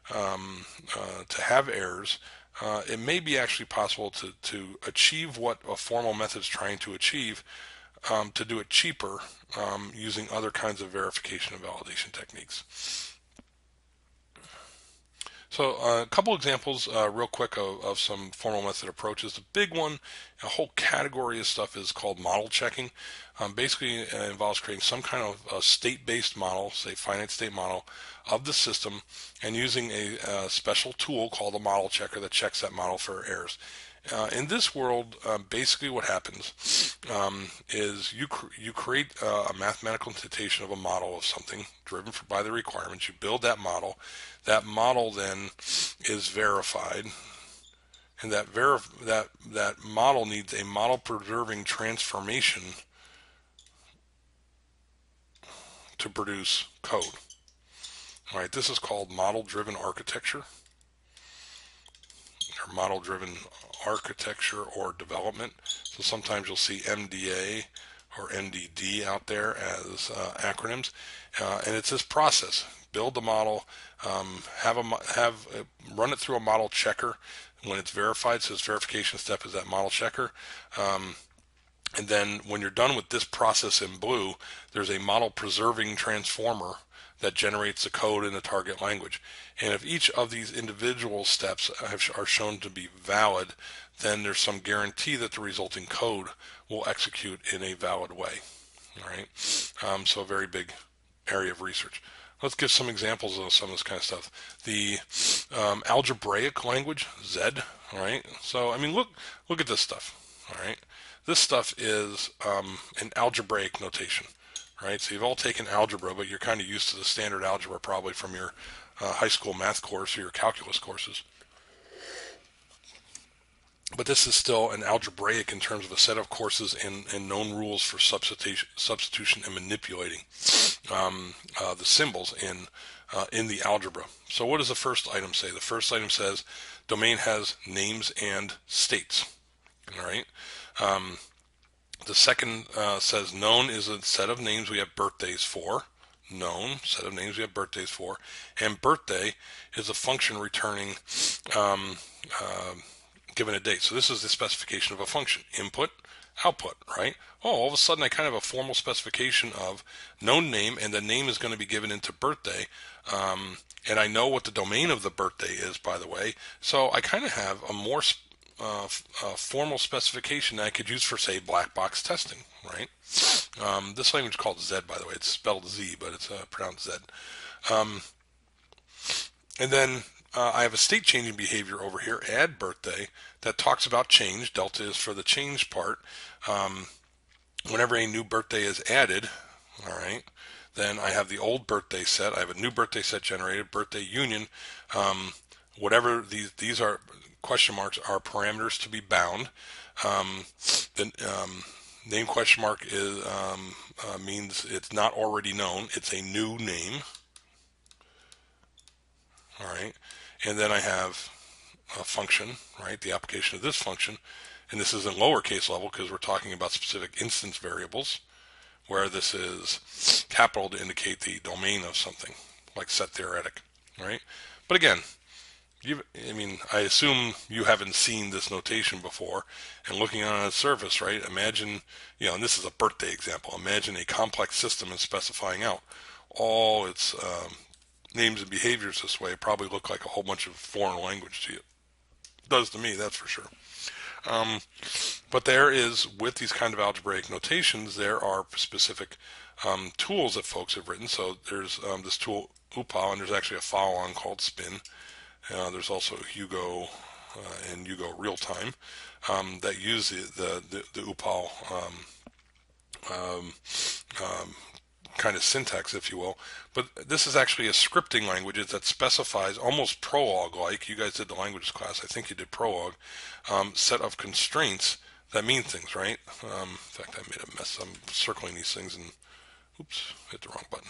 to have errors, it may be actually possible to achieve what a formal method is trying to achieve, to do it cheaper using other kinds of verification and validation techniques. So a couple examples real quick of some formal method approaches. The big one, a whole category of stuff is called model checking. Basically it involves creating some kind of a state-based model, say finite state model, of the system and using a special tool called a model checker that checks that model for errors. In this world, basically what happens is you create a mathematical notation of a model of something driven by the requirements. You build that model. That model then is verified, and that model needs a model preserving transformation to produce code. All right, this is called model driven architecture, or model driven architecture or development. So sometimes you'll see MDA or MDD out there as acronyms, and it's this process: build the model, run it through a model checker. When it's verified, so its verification step is that model checker. And then when you're done with this process in blue, there's a model preserving transformer that generates the code in the target language. And if each of these individual steps are shown to be valid, then there's some guarantee that the resulting code will execute in a valid way. All right. So a very big area of research. Let's give some examples of some of this kind of stuff. The algebraic language, Z. All right. So I mean, look at this stuff. All right. This stuff is an algebraic notation. Right. So you've all taken algebra, but you're kind of used to the standard algebra probably from your high school math course or your calculus courses. But this is still an algebraic in terms of a set of courses and known rules for substitution and manipulating the symbols in the algebra. So what does the first item say? The first item says domain has names and states. All right. The second says known is a set of names we have birthdays for. Known set of names we have birthdays for, and birthday is a function returning given a date. So this is the specification of a function: input, output. Right? Oh, all of a sudden I kind of have a formal specification of known name, and the name is going to be given into birthday, and I know what the domain of the birthday is, by the way. So I kind of have a more formal specification that I could use for, say, black box testing, right? This language is called Z, by the way. It's spelled Z, but it's pronounced Z. And then I have a state changing behavior over here, add birthday, that talks about change. Delta is for the change part. Whenever a new birthday is added, all right, then I have the old birthday set. I have a new birthday set generated, birthday union. Whatever these are, question marks are parameters to be bound. The name question mark is means it's not already known. It's a new name. All right, and then I have a function, right? The application of this function, and this is in lowercase level because we're talking about specific instance variables, where this is capital to indicate the domain of something, like set theoretic, right? But again, I assume you haven't seen this notation before, and looking on its surface, right? Imagine, and this is a birthday example. Imagine a complex system and specifying out all its names and behaviors this way. It probably look like a whole bunch of foreign language to you. It does to me, that's for sure. But there is, with these kind of algebraic notations, there are specific tools that folks have written. So there's this tool, UPAL, and there's actually a follow-on called Spin. There's also Hugo and Hugo Real Time that use the UPAL kind of syntax, if you will. But this is actually a scripting language that specifies, almost Prolog-like. You guys did the languages class. I think you did Prolog. Set of constraints that mean things, right? In fact, I made a mess. I'm circling these things and, oops, hit the wrong button.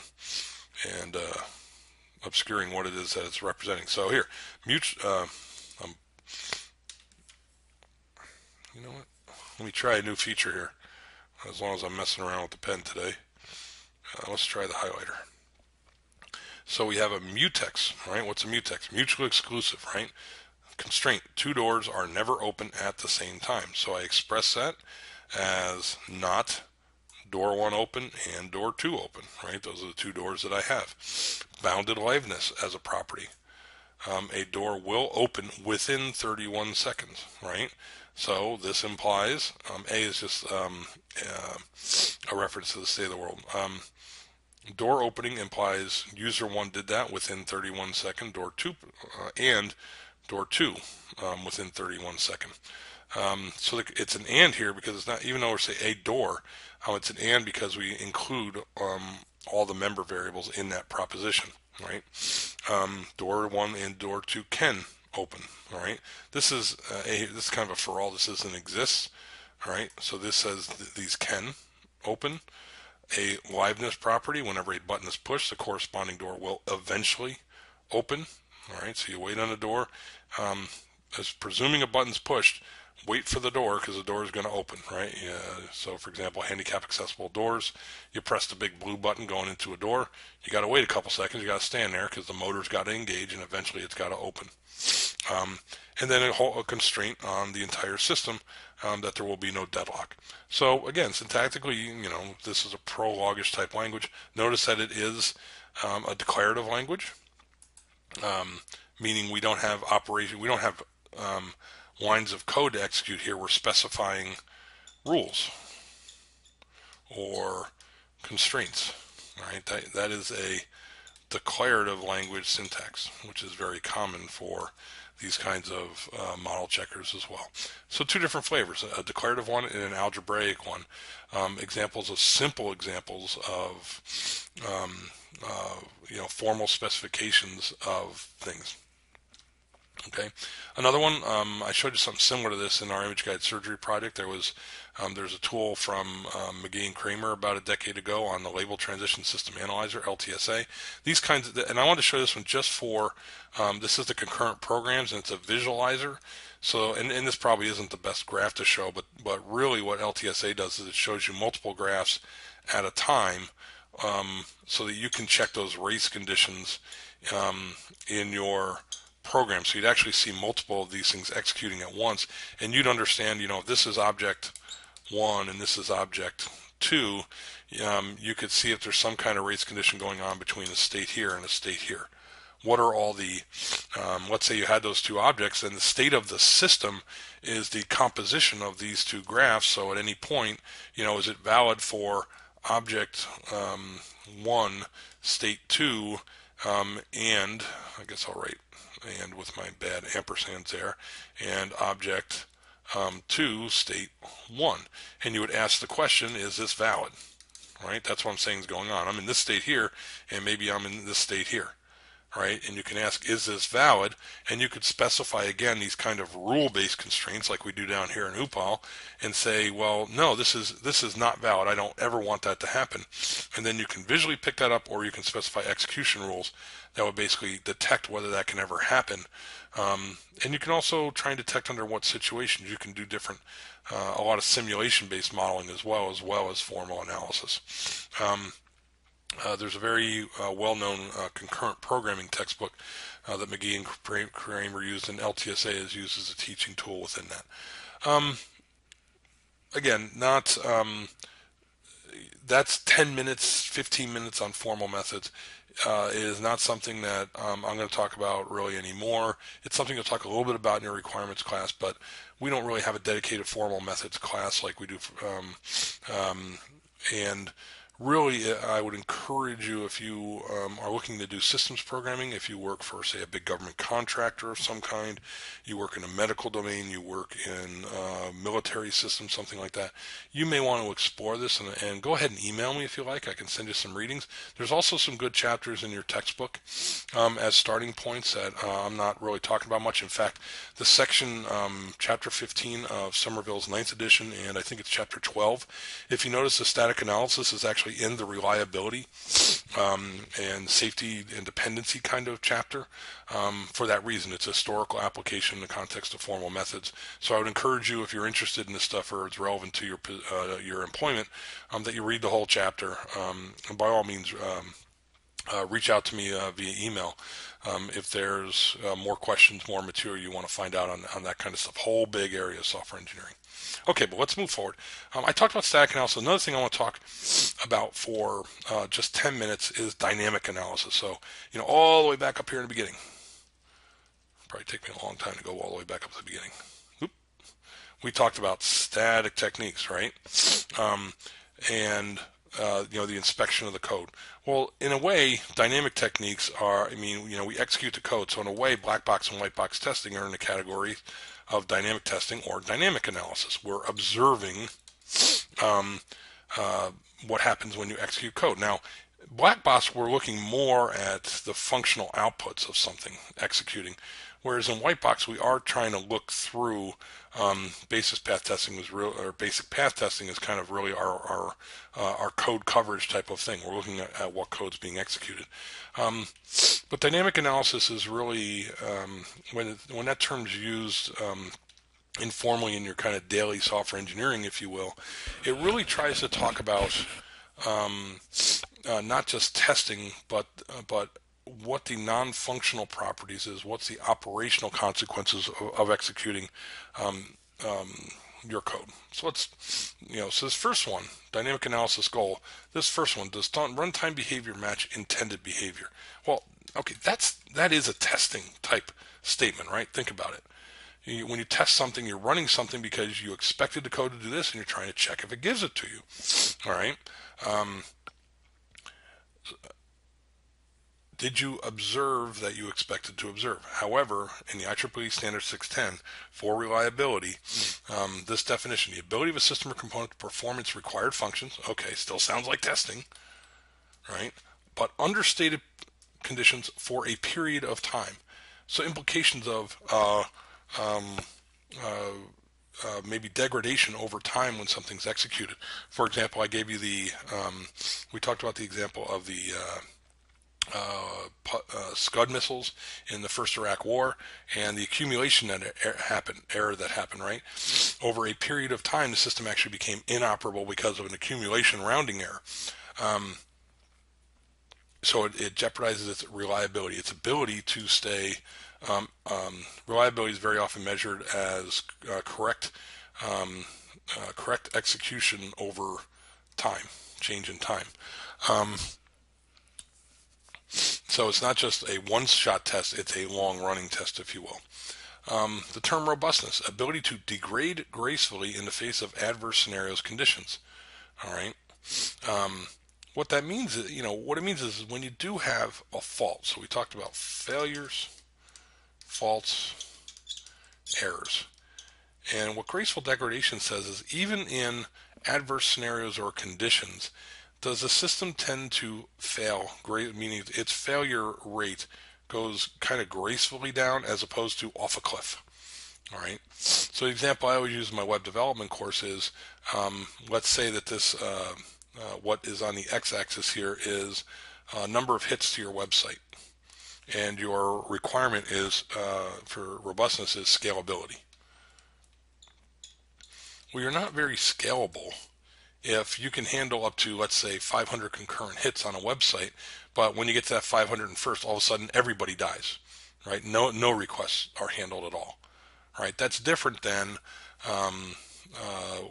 And obscuring what it is that it's representing. So here, um, you know what? Let me try a new feature here. As long as I'm messing around with the pen today, let's try the highlighter. So we have a mutex, right? What's a mutex? Mutually exclusive, right? Constraint: two doors are never open at the same time. So I express that as not door 1 open and door 2 open, right? Those are the two doors that I have. Bounded liveness as a property. A door will open within 31 seconds, right? So this implies, A is just a reference to the state of the world. Door opening implies user 1 did that within 31 seconds, door 2, and door 2 within 31 seconds. So it's an and here because it's not, even though we're saying a door, it's an and because we include all the member variables in that proposition, right? Door 1 and door 2 can open, all right? This is this is kind of a for all. This doesn't exist, all right? So this says these can open. A liveness property: whenever a button is pushed, the corresponding door will eventually open. All right, so you wait on the door. As presuming a button's pushed, wait for the door because the door is going to open, right? So, for example, handicap accessible doors, you press the big blue button going into a door. You got to wait a couple seconds. You got to stand there because the motor's got to engage, and eventually it's got to open. And then a constraint on the entire system that there will be no deadlock. So again, syntactically, this is a prologish type language. Notice that it is a declarative language, meaning we don't have lines of code to execute here. We're specifying rules or constraints. All right, that is a declarative language syntax, which is very common for these kinds of model checkers as well. So two different flavors, a declarative one and an algebraic one. Simple examples of formal specifications of things. Okay, another one, I showed you something similar to this in our image guide surgery project. There's a tool from McGee and Kramer about a decade ago on the Label Transition System Analyzer, LTSA. These kinds of, and I wanted to show this one just for, this is the concurrent programs, and it's a visualizer. So, and this probably isn't the best graph to show, but really what LTSA does is it shows you multiple graphs at a time, so that you can check those race conditions in your program. So you'd actually see multiple of these things executing at once, and you'd understand, if this is object 1 and this is object 2, you could see if there's some kind of race condition going on between a state here and a state here. What are all the, let's say you had those two objects, and the state of the system is the composition of these two graphs. So at any point, is it valid for object 1, state 2, and I guess I'll write and with my bad ampersands there, and object 2, state 1. And you would ask the question, is this valid? Right? That's what I'm saying is going on. I'm in this state here, and maybe I'm in this state here. Right? And you can ask, is this valid? And you could specify, again, these kind of rule-based constraints like we do down here in UPAL, and say, well, no, this is not valid. I don't ever want that to happen. And then you can visually pick that up, or you can specify execution rules that would basically detect whether that can ever happen. And you can also try and detect under what situations. You can do different, a lot of simulation-based modeling as well as formal analysis. There's a very well-known concurrent programming textbook that McGee and Kramer used, and LTSA is used as a teaching tool within that. Again, not that's 10 minutes, 15 minutes on formal methods. It is not something that I'm going to talk about really anymore. It's something to talk a little bit about in your requirements class, but we don't really have a dedicated formal methods class like we do. And really, I would encourage you, if you are looking to do systems programming, if you work for, say, a big government contractor of some kind, you work in a medical domain, you work in military systems, something like that, you may want to explore this, and go ahead and email me if you like. I can send you some readings. There's also some good chapters in your textbook as starting points that I'm not really talking about much. In fact, the section, chapter 15 of Somerville's 9th edition, and I think it's chapter 12, if you notice, the static analysis is actually actually in the reliability and safety and dependency kind of chapter. For that reason, it's a historical application in the context of formal methods. So I would encourage you, if you're interested in this stuff or it's relevant to your employment, that you read the whole chapter. And by all means, reach out to me via email if there's more questions, more material you want to find out on that kind of stuff. Whole big area of software engineering. Okay, but let's move forward. I talked about static analysis. Another thing I want to talk about for just 10 minutes is dynamic analysis. So, all the way back up here in the beginning. Probably take me a long time to go all the way back up to the beginning. Oop. We talked about static techniques, right? And the inspection of the code. Well, in a way, dynamic techniques are, we execute the code. So in a way, black box and white box testing are in the category of dynamic testing or dynamic analysis. We're observing what happens when you execute code. Now, black box, we're looking more at the functional outputs of something executing, whereas in white box, we are trying to look through. Basic path testing is kind of really our code coverage type of thing. We're looking at what code's being executed. But dynamic analysis is really when that term's used informally in your kind of daily software engineering, if you will, it really tries to talk about not just testing, but what the non-functional properties is, what's the operational consequences of executing your code. So let's, so this first one, dynamic analysis goal, this first one, does runtime behavior match intended behavior? Well, okay, that is a testing type statement, right? Think about it. When you test something, you're running something because you expected the code to do this, and you're trying to check if it gives it to you. All right. Did you observe that you expected to observe? However, in the IEEE Standard 610 for reliability, this definition, the ability of a system or component to perform its required functions, okay, still sounds like testing, right? But understated conditions for a period of time. So implications of maybe degradation over time when something's executed. For example, I gave you we talked about the example of the Scud missiles in the first Iraq War and the accumulation error that happened, right? Over a period of time, the system actually became inoperable because of an accumulation rounding error. So it jeopardizes its reliability, its ability to stay. Reliability is very often measured as correct execution over time, change in time. So it's not just a one-shot test, it's a long-running test, if you will. The term robustness, ability to degrade gracefully in the face of adverse scenarios, conditions. All right. What that means is, what it means is when you do have a fault. So we talked about failures, faults, errors. And what graceful degradation says is even in adverse scenarios or conditions, does the system tend to fail, meaning its failure rate goes kind of gracefully down as opposed to off a cliff? All right. So the example I always use in my web development course is, let's say that this, what is on the x-axis here is number of hits to your website. And your requirement is, for robustness, is scalability. Well, you're not very scalable if you can handle up to, let's say, 500 concurrent hits on a website, but when you get to that 501st, all of a sudden everybody dies, right? No requests are handled at all, right? That's different than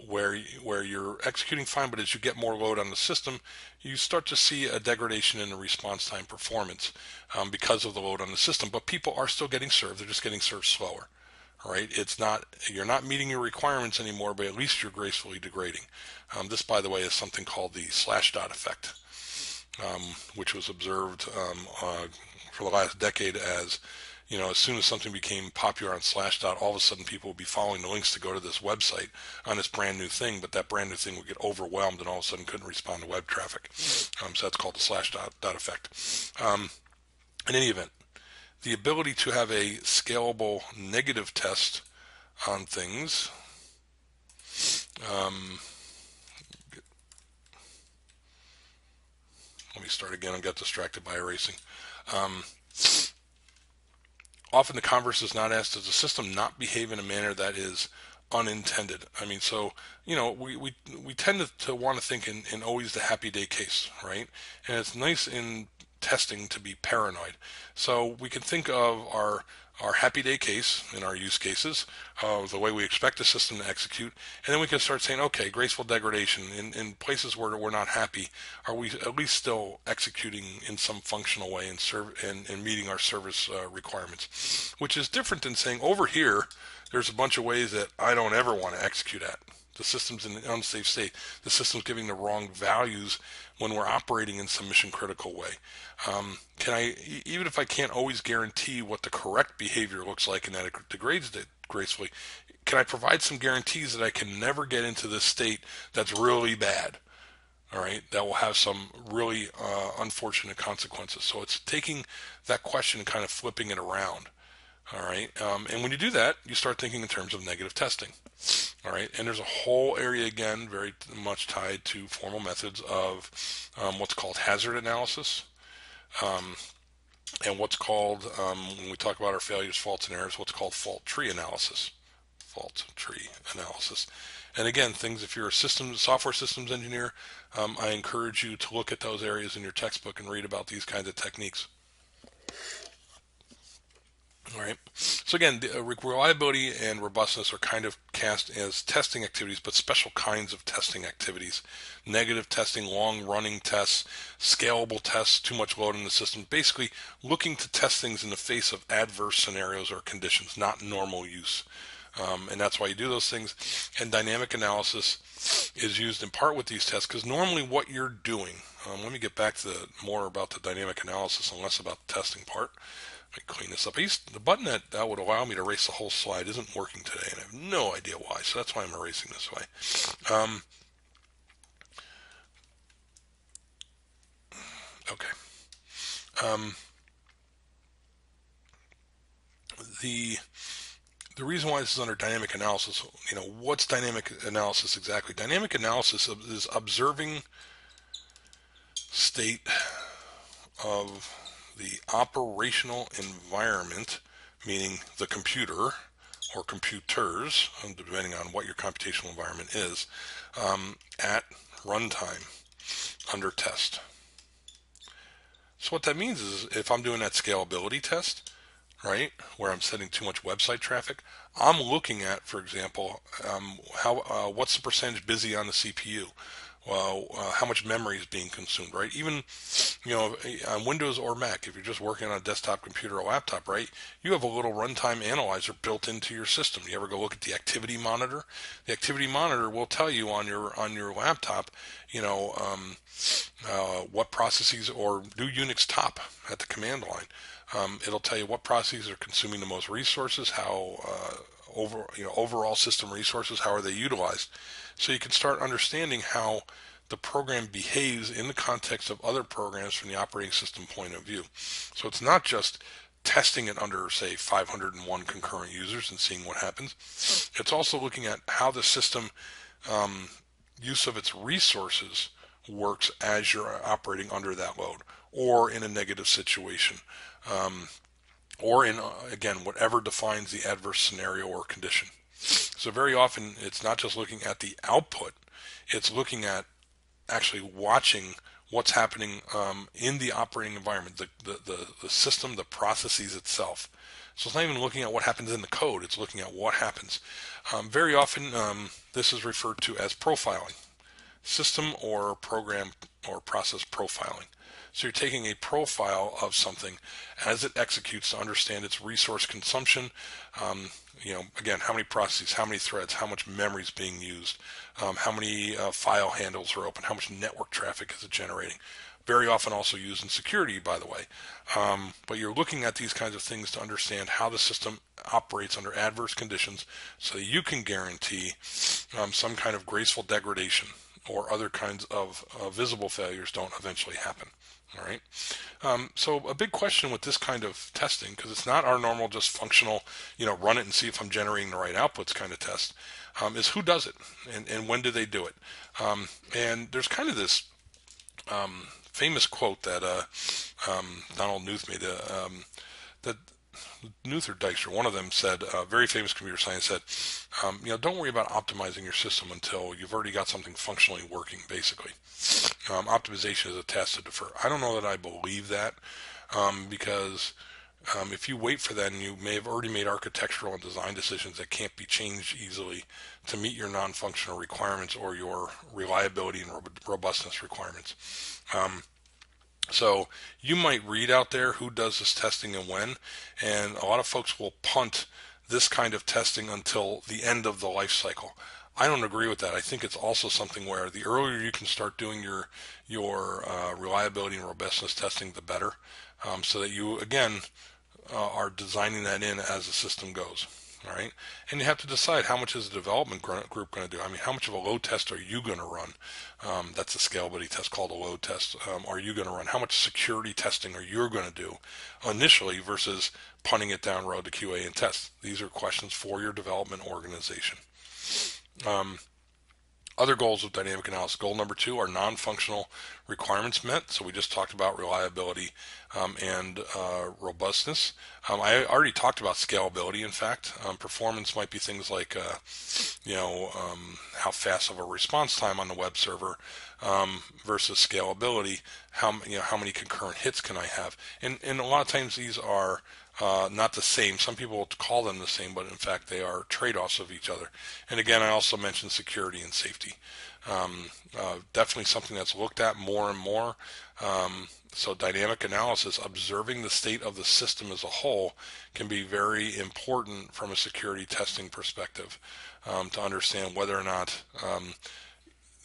where you're executing fine, but as you get more load on the system, you start to see a degradation in the response time performance because of the load on the system. But people are still getting served; they're just getting served slower. All right, you're not meeting your requirements anymore, but at least you're gracefully degrading. This, by the way, is something called the slash dot effect, which was observed for the last decade as, as soon as something became popular on Slashdot, all of a sudden people would be following the links to go to this website on this brand new thing, but that brand new thing would get overwhelmed and all of a sudden couldn't respond to web traffic. So that's called the Slashdot effect. In any event, the ability to have a scalable negative test on things Let me start again. I got distracted by erasing. Um, Often the converse is not asked, does the system not behave in a manner that is unintended? I mean, so, we tend to want to think in always the happy day case, right? And it's nice in testing to be paranoid. So we can think of our happy day case in our use cases, the way we expect the system to execute, and then we can start saying, okay, graceful degradation in places where we're not happy, are we at least still executing in some functional way and meeting our service requirements, which is different than saying over here, there's a bunch of ways that I don't ever want to execute at. The system's in an unsafe state. The system's giving the wrong values when we're operating in some mission critical way. Even if I can't always guarantee what the correct behavior looks like and that it degrades it gracefully, can I provide some guarantees that I can never get into this state that's really bad? All right, that will have some really unfortunate consequences. So it's taking that question and kind of flipping it around. All right, and when you do that, you start thinking in terms of negative testing. All right, and there's a whole area again, very much tied to formal methods of what's called hazard analysis, um, and what's called when we talk about our failures, faults, and errors, what's called fault tree analysis. Fault tree analysis, and again, things. If you're a software systems engineer, I encourage you to look at those areas in your textbook and read about these kinds of techniques. All right. So again, the reliability and robustness are kind of cast as testing activities, but special kinds of testing activities. Negative testing, long-running tests, scalable tests, too much load in the system. Basically, looking to test things in the face of adverse scenarios or conditions, not normal use. And that's why you do those things. And dynamic analysis is used in part with these tests because normally what you're doing, let me get back to more about the dynamic analysis and less about the testing part. Let me clean this up. The button that would allow me to erase the whole slide isn't working today, and I have no idea why, so that's why I'm erasing this way. Okay. Um, the the reason why this is under dynamic analysis, what's dynamic analysis exactly? Dynamic analysis is observing state of the operational environment, meaning the computer or computers, depending on what your computational environment is, at runtime under test. So what that means is if I'm doing that scalability test, right, where I'm sending too much website traffic, I'm looking at, for example, what's the percentage busy on the CPU? Well, how much memory is being consumed, right? Even, on Windows or Mac, if you're just working on a desktop computer or laptop, right, you have a little runtime analyzer built into your system. You ever go look at the activity monitor? The activity monitor will tell you on your laptop, what processes, or do Unix top at the command line. It'll tell you what processes are consuming the most resources, how overall system resources, how are they utilized. So you can start understanding how the program behaves in the context of other programs from the operating system point of view. So it's not just testing it under, say, 501 concurrent users and seeing what happens. It's also looking at how the system use of its resources works as you're operating under that load or in a negative situation. Or in, again, whatever defines the adverse scenario or condition. So very often it's not just looking at the output, it's looking at actually watching what's happening in the operating environment, the system, the processes itself. So it's not even looking at what happens in the code, it's looking at what happens. Very often this is referred to as profiling, system or program or process profiling. So you're taking a profile of something as it executes to understand its resource consumption. Again, how many processes, how many threads, how much memory is being used, how many file handles are open, how much network traffic is it generating. Very often also used in security, by the way. But you're looking at these kinds of things to understand how the system operates under adverse conditions so that you can guarantee some kind of graceful degradation or other kinds of visible failures don't eventually happen. All right. So a big question with this kind of testing, because it's not our normal just functional, run it and see if I'm generating the right outputs kind of test, is who does it and when do they do it? And there's kind of this famous quote that Donald Knuth made. That Knuth or Dijkstra, one of them said, very famous computer science said, don't worry about optimizing your system until you've already got something functionally working, basically. Optimization is a task to defer. I don't know that I believe that, because if you wait for that, and you may have already made architectural and design decisions that can't be changed easily to meet your non-functional requirements or your reliability and robustness requirements. So you might read out there who does this testing and when, and a lot of folks will punt this kind of testing until the end of the life cycle. I don't agree with that. I think it's also something where the earlier you can start doing your reliability and robustness testing, the better, so that you again are designing that in as the system goes. All right, and you have to decide how much is the development group going to do. I mean, how much of a load test are you going to run? That's a scalability test called a load test. Are you going to run? How much security testing are you going to do initially versus punting it down road to QA and test? These are questions for your development organization. Other goals of dynamic analysis. Goal number 2 are non-functional requirements met. So we just talked about reliability and robustness. I already talked about scalability. In fact, performance might be things like, how fast of a response time on the web server versus scalability. How many concurrent hits can I have? And a lot of times these are not the same. Some people call them the same, but in fact they are trade-offs of each other. And again, I also mentioned security and safety. Definitely something that's looked at more and more. So dynamic analysis, observing the state of the system as a whole, can be very important from a security testing perspective, to understand whether or not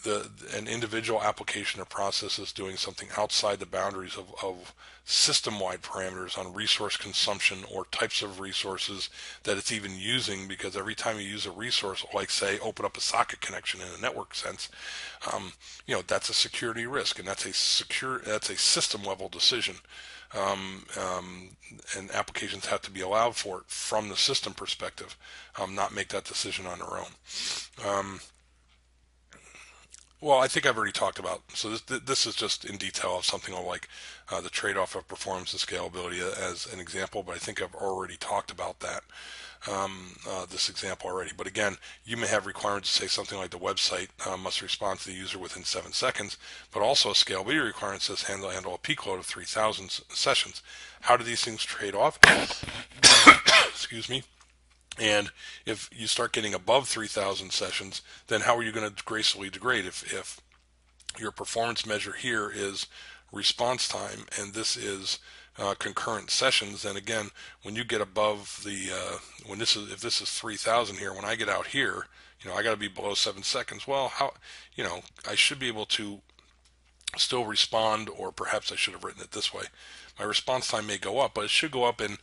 an individual application or process is doing something outside the boundaries of system-wide parameters on resource consumption or types of resources that it's even using, because every time you use a resource, like say open up a socket connection in a network sense, that's a security risk, and that's a system level decision. And applications have to be allowed for it from the system perspective, not make that decision on their own. Well, I think I've already talked about, so this is just in detail of something like the trade-off of performance and scalability as an example, but I think I've already talked about that, this example already. But again, you may have requirements to say something like the website must respond to the user within 7 seconds, but also a scalability requirement says handle a peak load of 3,000 sessions. How do these things trade off? Excuse me. And if you start getting above 3,000 sessions, then how are you going to gracefully degrade? If your performance measure here is response time and this is concurrent sessions, then again, when you get above the if this is 3,000 here, when I get out here, I got to be below 7 seconds. Well, I should be able to still respond, or perhaps I should have written it this way. My response time may go up, but it should go up in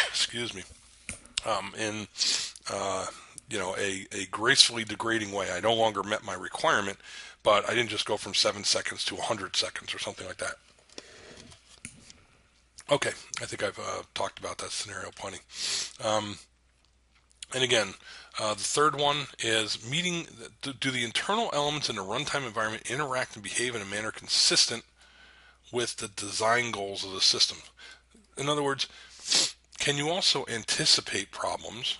excuse me. A gracefully degrading way. I no longer met my requirement, but I didn't just go from 7 seconds to 100 seconds or something like that. Okay, I think I've talked about that scenario plenty. And again, the third one is do the internal elements in the runtime environment interact and behave in a manner consistent with the design goals of the system? In other words, can you also anticipate problems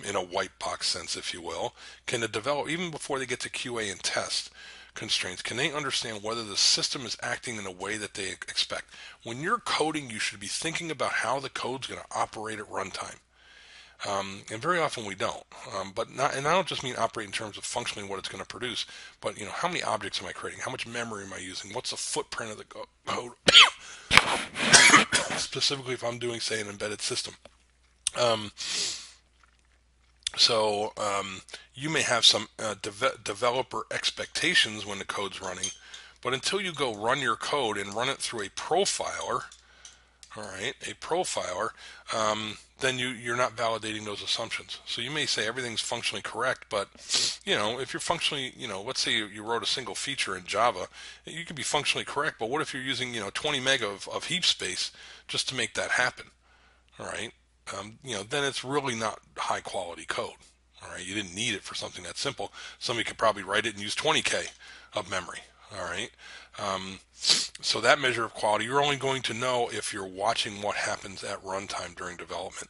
in a white box sense, if you will? Can the developer, even before they get to QA and test constraints, can they understand whether the system is acting in a way that they expect? When you're coding, you should be thinking about how the code's going to operate at runtime. And very often we don't. And I don't just mean operate in terms of functionally what it's going to produce, but how many objects am I creating? How much memory am I using? What's the footprint of the code? Specifically if I'm doing, say, an embedded system. So you may have some developer expectations when the code's running, but until you go run your code and run it through a profiler, then you're not validating those assumptions. So you may say everything's functionally correct, but if you're functionally, let's say you wrote a single feature in Java, you could be functionally correct, but what if you're using 20 meg of heap space just to make that happen? All right, then it's really not high quality code. All right, you didn't need it for something that simple. Somebody could probably write it and use 20K of memory. All right. So that measure of quality, you're only going to know if you're watching what happens at runtime during development.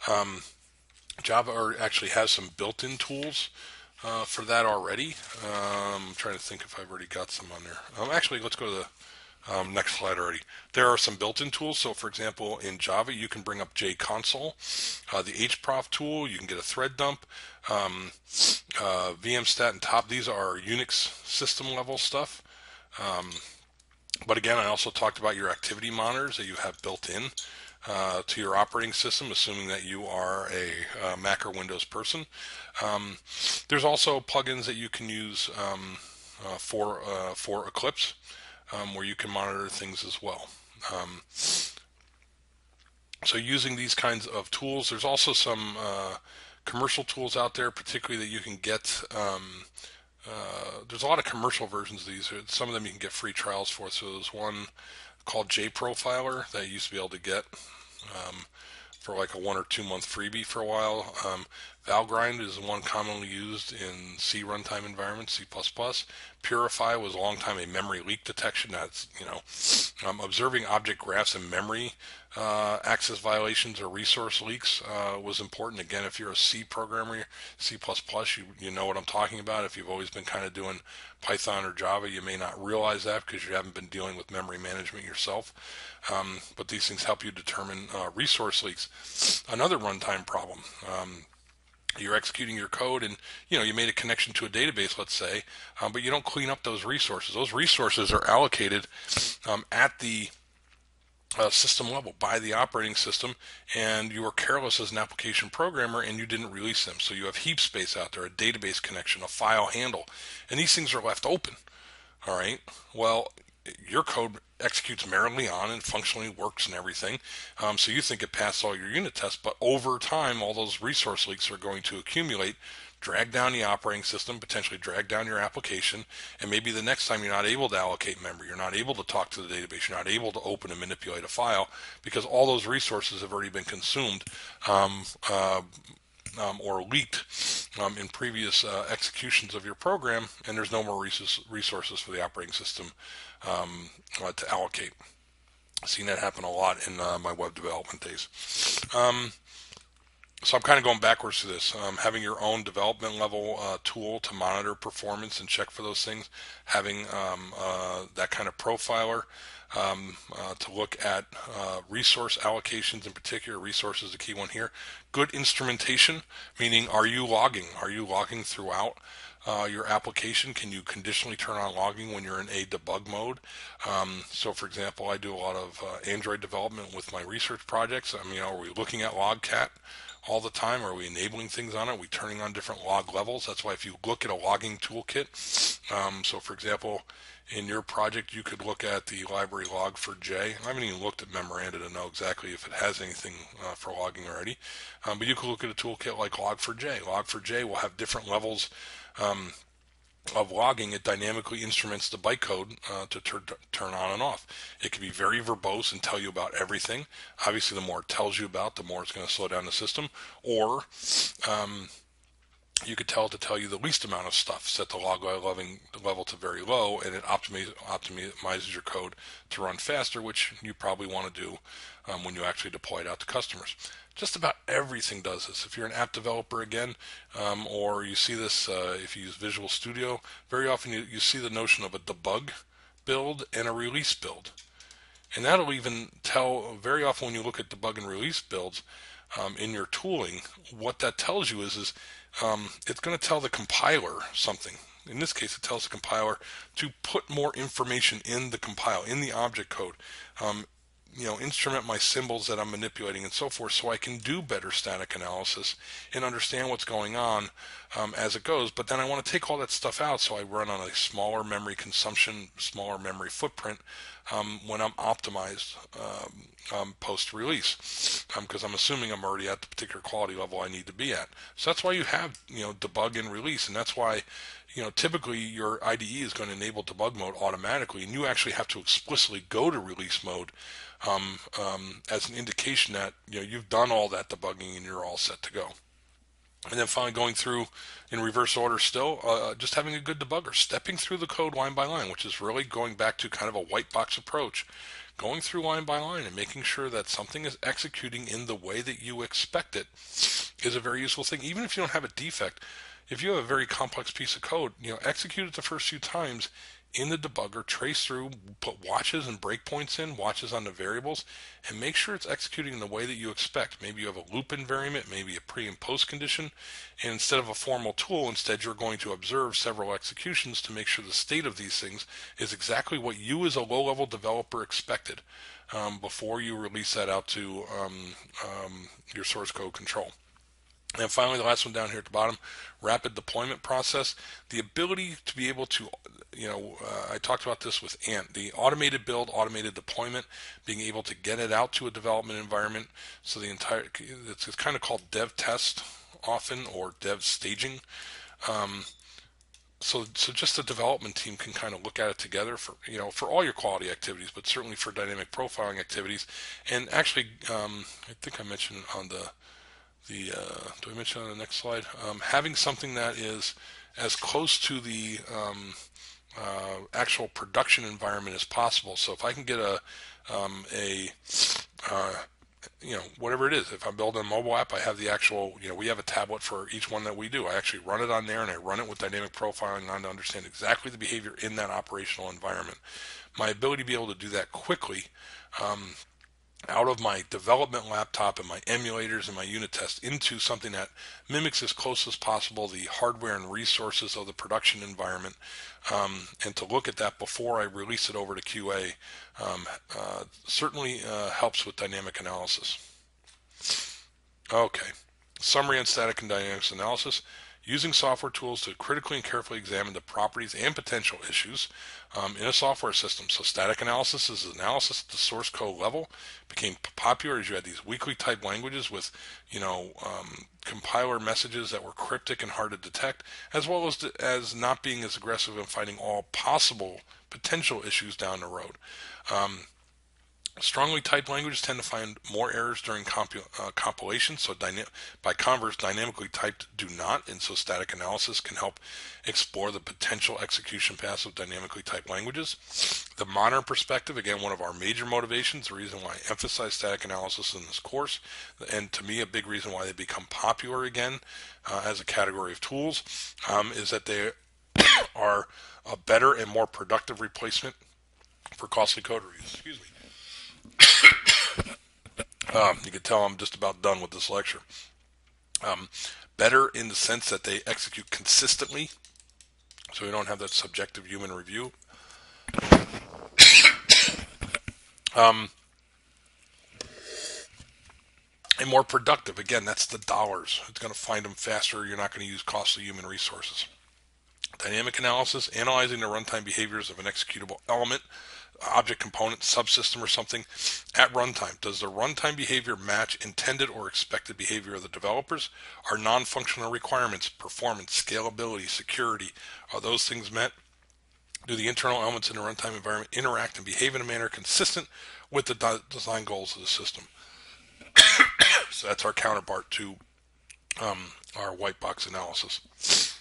Um, Java actually has some built-in tools for that already. I'm trying to think if I've already got some on there. Actually, let's go to the next slide already. There are some built-in tools. So, for example, in Java, you can bring up JConsole, the hprof tool. You can get a thread dump, vmstat, and top. These are Unix system level stuff. Um, but again, I also talked about your activity monitors that you have built in to your operating system, assuming that you are a Mac or Windows person. Um, there's also plugins that you can use for Eclipse, where you can monitor things as well. Um, so using these kinds of tools, there's also some commercial tools out there, particularly that you can get. There's a lot of commercial versions of these. Some of them you can get free trials for. So there's one called JProfiler that you used to be able to get um, for like a 1 or 2 month freebie for a while. Valgrind is one commonly used in C runtime environments, C++. Purify was a long time a memory leak detection. That's, observing object graphs and memory access violations or resource leaks was important. Again, if you're a C programmer, C++, you know what I'm talking about. If you've always been kind of doing Python or Java, you may not realize that because you haven't been dealing with memory management yourself. But these things help you determine resource leaks. Another runtime problem. You're executing your code and you made a connection to a database, let's say, but you don't clean up those resources. Those resources are allocated at the system level by the operating system, and you were careless as an application programmer and you didn't release them. So you have heap space out there, a database connection, a file handle, and these things are left open. All right. Well, your code executes merrily on and functionally works and everything. So you think it passed all your unit tests, but over time, all those resource leaks are going to accumulate, drag down the operating system, potentially drag down your application, and maybe the next time you're not able to allocate memory, you're not able to talk to the database, you're not able to open and manipulate a file because all those resources have already been consumed. Or leaked in previous executions of your program, and there's no more resources for the operating system to allocate. I've seen that happen a lot in my web development days. Um, so I'm kind of going backwards to this. Having your own development level tool to monitor performance and check for those things, having that kind of profiler to look at resource allocations, in particular. Resource is the key one here. Good instrumentation, meaning are you logging? Are you logging throughout your application? Can you conditionally turn on logging when you're in a debug mode? So for example, I do a lot of Android development with my research projects. Are we looking at Logcat all the time? Are we enabling things on it? Are we turning on different log levels? That's why if you look at a logging toolkit, so for example, in your project, you could look at the library log4j. I haven't even looked at memoranda to know exactly if it has anything for logging already. But you could look at a toolkit like log4j. Log4j will have different levels um, of logging. It dynamically instruments the bytecode to turn on and off. It can be very verbose and tell you about everything. Obviously, the more it tells you about, the more it's going to slow down the system. Or you could tell it to tell you the least amount of stuff. Set the log level to very low, and it optimizes your code to run faster, which you probably want to do when you actually deploy it out to customers. Just about everything does this. If you're an app developer again, or you see this if you use Visual Studio, very often you see the notion of a debug build and a release build. And that'll even tell, very often when you look at debug and release builds in your tooling, what that tells you is it's going to tell the compiler something. In this case, it tells the compiler to put more information in the compile, in the object code. Instrument my symbols that I'm manipulating and so forth, so I can do better static analysis and understand what's going on as it goes. But then I want to take all that stuff out, so I run on a smaller memory consumption, smaller memory footprint when I'm optimized post-release, because I'm assuming I'm already at the particular quality level I need to be at. So that's why you have debug and release, and that's why typically your IDE is going to enable debug mode automatically, and you actually have to explicitly go to release mode as an indication that you've done all that debugging and you're all set to go. And then finally going through in reverse order still, just having a good debugger, stepping through the code line by line, which is really going back to kind of a white box approach, going through line by line and making sure that something is executing in the way that you expect it is a very useful thing. Even if you don't have a defect, if you have a very complex piece of code, execute it the first few times in the debugger, trace through, put watches and breakpoints in, watches on the variables, and make sure it's executing in the way that you expect. Maybe you have a loop invariant, maybe a pre and post condition, and instead of a formal tool, instead you're going to observe several executions to make sure the state of these things is exactly what you as a low-level developer expected before you release that out to your source code control. And finally, the last one down here at the bottom, rapid deployment process. The ability to be able to, I talked about this with Ant, the automated build, automated deployment, being able to get it out to a development environment. So it's kind of called dev test often, or dev staging. So just the development team can kind of look at it together for all your quality activities, but certainly for dynamic profiling activities. And actually, I think I mentioned on do I mention on the next slide? Having something that is as close to the actual production environment as possible. So if I can get whatever it is, if I'm building a mobile app, I have the actual, we have a tablet for each one that we do. I actually run it on there, and I run it with dynamic profiling on to understand exactly the behavior in that operational environment. My ability to be able to do that quickly out of my development laptop and my emulators and my unit tests into something that mimics as close as possible the hardware and resources of the production environment, and to look at that before I release it over to QA certainly helps with dynamic analysis. Okay, summary on static and dynamics analysis. Using software tools to critically and carefully examine the properties and potential issues in a software system. So static analysis is analysis at the source code level. Became popular as you had these weakly typed languages with, compiler messages that were cryptic and hard to detect, as well as not being as aggressive in finding all possible potential issues down the road. Strongly typed languages tend to find more errors during compilation, so by converse, dynamically typed do not, and so static analysis can help explore the potential execution paths of dynamically typed languages. The modern perspective, again, one of our major motivations, the reason why I emphasize static analysis in this course, and to me a big reason why they become popular again as a category of tools, is that they are a better and more productive replacement for costly code reviews. Excuse me. You can tell I'm just about done with this lecture. Better in the sense that they execute consistently, so we don't have that subjective human review. And more productive. Again, that's the dollars. It's going to find them faster. You're not going to use costly human resources. Dynamic analysis, analyzing the runtime behaviors of an executable element, object component, subsystem, or something at runtime. Does the runtime behavior match intended or expected behavior of the developers? Are non-functional requirements, performance, scalability, security, are those things met? Do the internal elements in the runtime environment interact and behave in a manner consistent with the design goals of the system? So that's our counterpart to our white box analysis.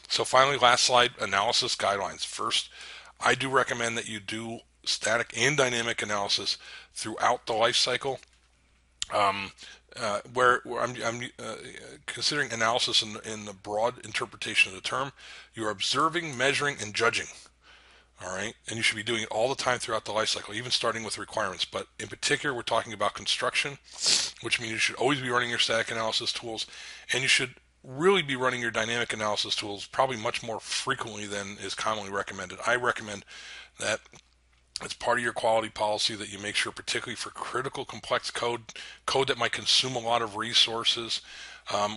So finally, last slide, analysis guidelines. First, I do recommend that you do static and dynamic analysis throughout the life cycle. Where I'm considering analysis in the broad interpretation of the term, you're observing, measuring, and judging. All right, and you should be doing it all the time throughout the life cycle, even starting with requirements. But in particular, we're talking about construction, which means you should always be running your static analysis tools, and you should really be running your dynamic analysis tools probably much more frequently than is commonly recommended. I recommend that it's part of your quality policy that you make sure, particularly for critical complex code that might consume a lot of resources,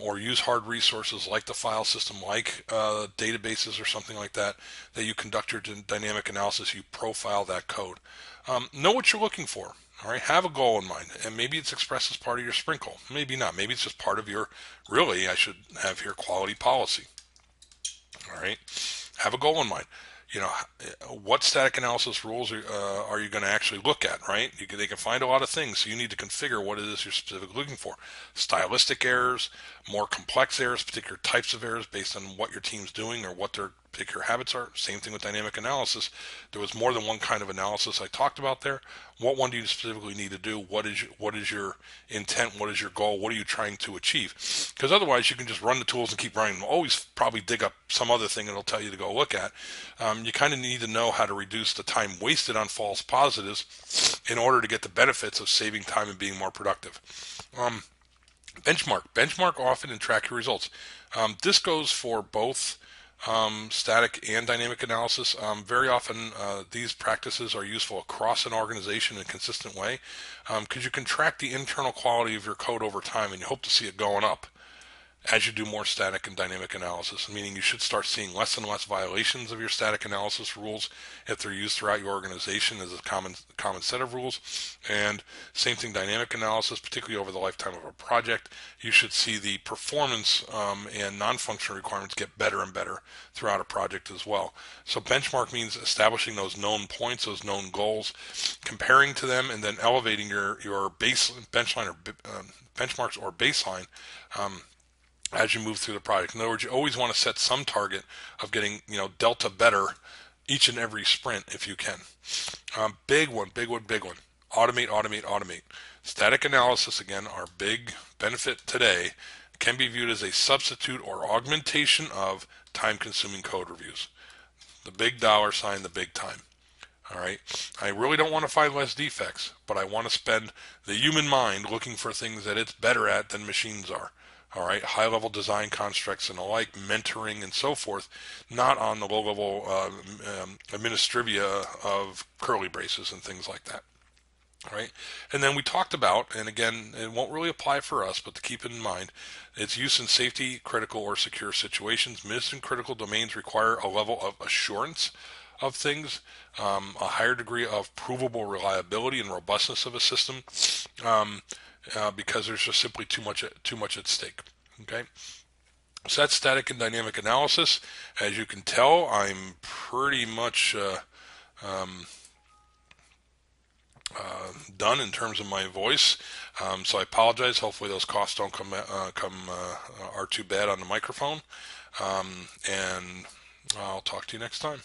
or use hard resources like the file system, like databases or something like that, that you conduct your dynamic analysis, you profile that code. Know what you're looking for. All right, have a goal in mind, and maybe it's expressed as part of your sprinkle. Maybe not. Maybe it's just part of your, really, I should have here, quality policy. All right, have a goal in mind. what static analysis rules are you going to actually look at, right? They can find a lot of things, so you need to configure what it is you're specifically looking for. Stylistic errors, more complex errors, particular types of errors based on what your team's doing or what their particular habits are. Same thing with dynamic analysis. There was more than one kind of analysis I talked about there. What one do you specifically need to do? What is your intent? What is your goal? What are you trying to achieve? Because otherwise, you can just run the tools and keep running. Always probably dig up some other thing it'll tell you to go look at. You kind of need to know how to reduce the time wasted on false positives in order to get the benefits of saving time and being more productive. Um, benchmark often and track your results. This goes for both static and dynamic analysis. Very often, these practices are useful across an organization in a consistent way because you can track the internal quality of your code over time, and you hope to see it going up as you do more static and dynamic analysis, meaning you should start seeing less and less violations of your static analysis rules if they're used throughout your organization as a common set of rules. And same thing, dynamic analysis, particularly over the lifetime of a project, you should see the performance and non-functional requirements get better and better throughout a project as well. So benchmark means establishing those known points, those known goals, comparing to them, and then elevating your base benchline or benchmarks or baseline as you move through the project. In other words, you always want to set some target of getting, delta better each and every sprint if you can. Big one. Automate, automate, automate. Static analysis, again, our big benefit today, can be viewed as a substitute or augmentation of time-consuming code reviews. The big dollar sign, the big time. All right. I really don't want to find less defects, but I want to spend the human mind looking for things that it's better at than machines are. All right, high-level design constructs and the like, mentoring and so forth, not on the low-level administrivia of curly braces and things like that. All right, and then we talked about, and again, it won't really apply for us, but to keep it in mind, its use in safety, critical, or secure situations. Mission critical domains require a level of assurance of things, a higher degree of provable reliability and robustness of a system. Because there's just simply too much at stake. Okay, so that's static and dynamic analysis. As you can tell, I'm pretty much done in terms of my voice. So I apologize. Hopefully those costs don't are too bad on the microphone. And I'll talk to you next time.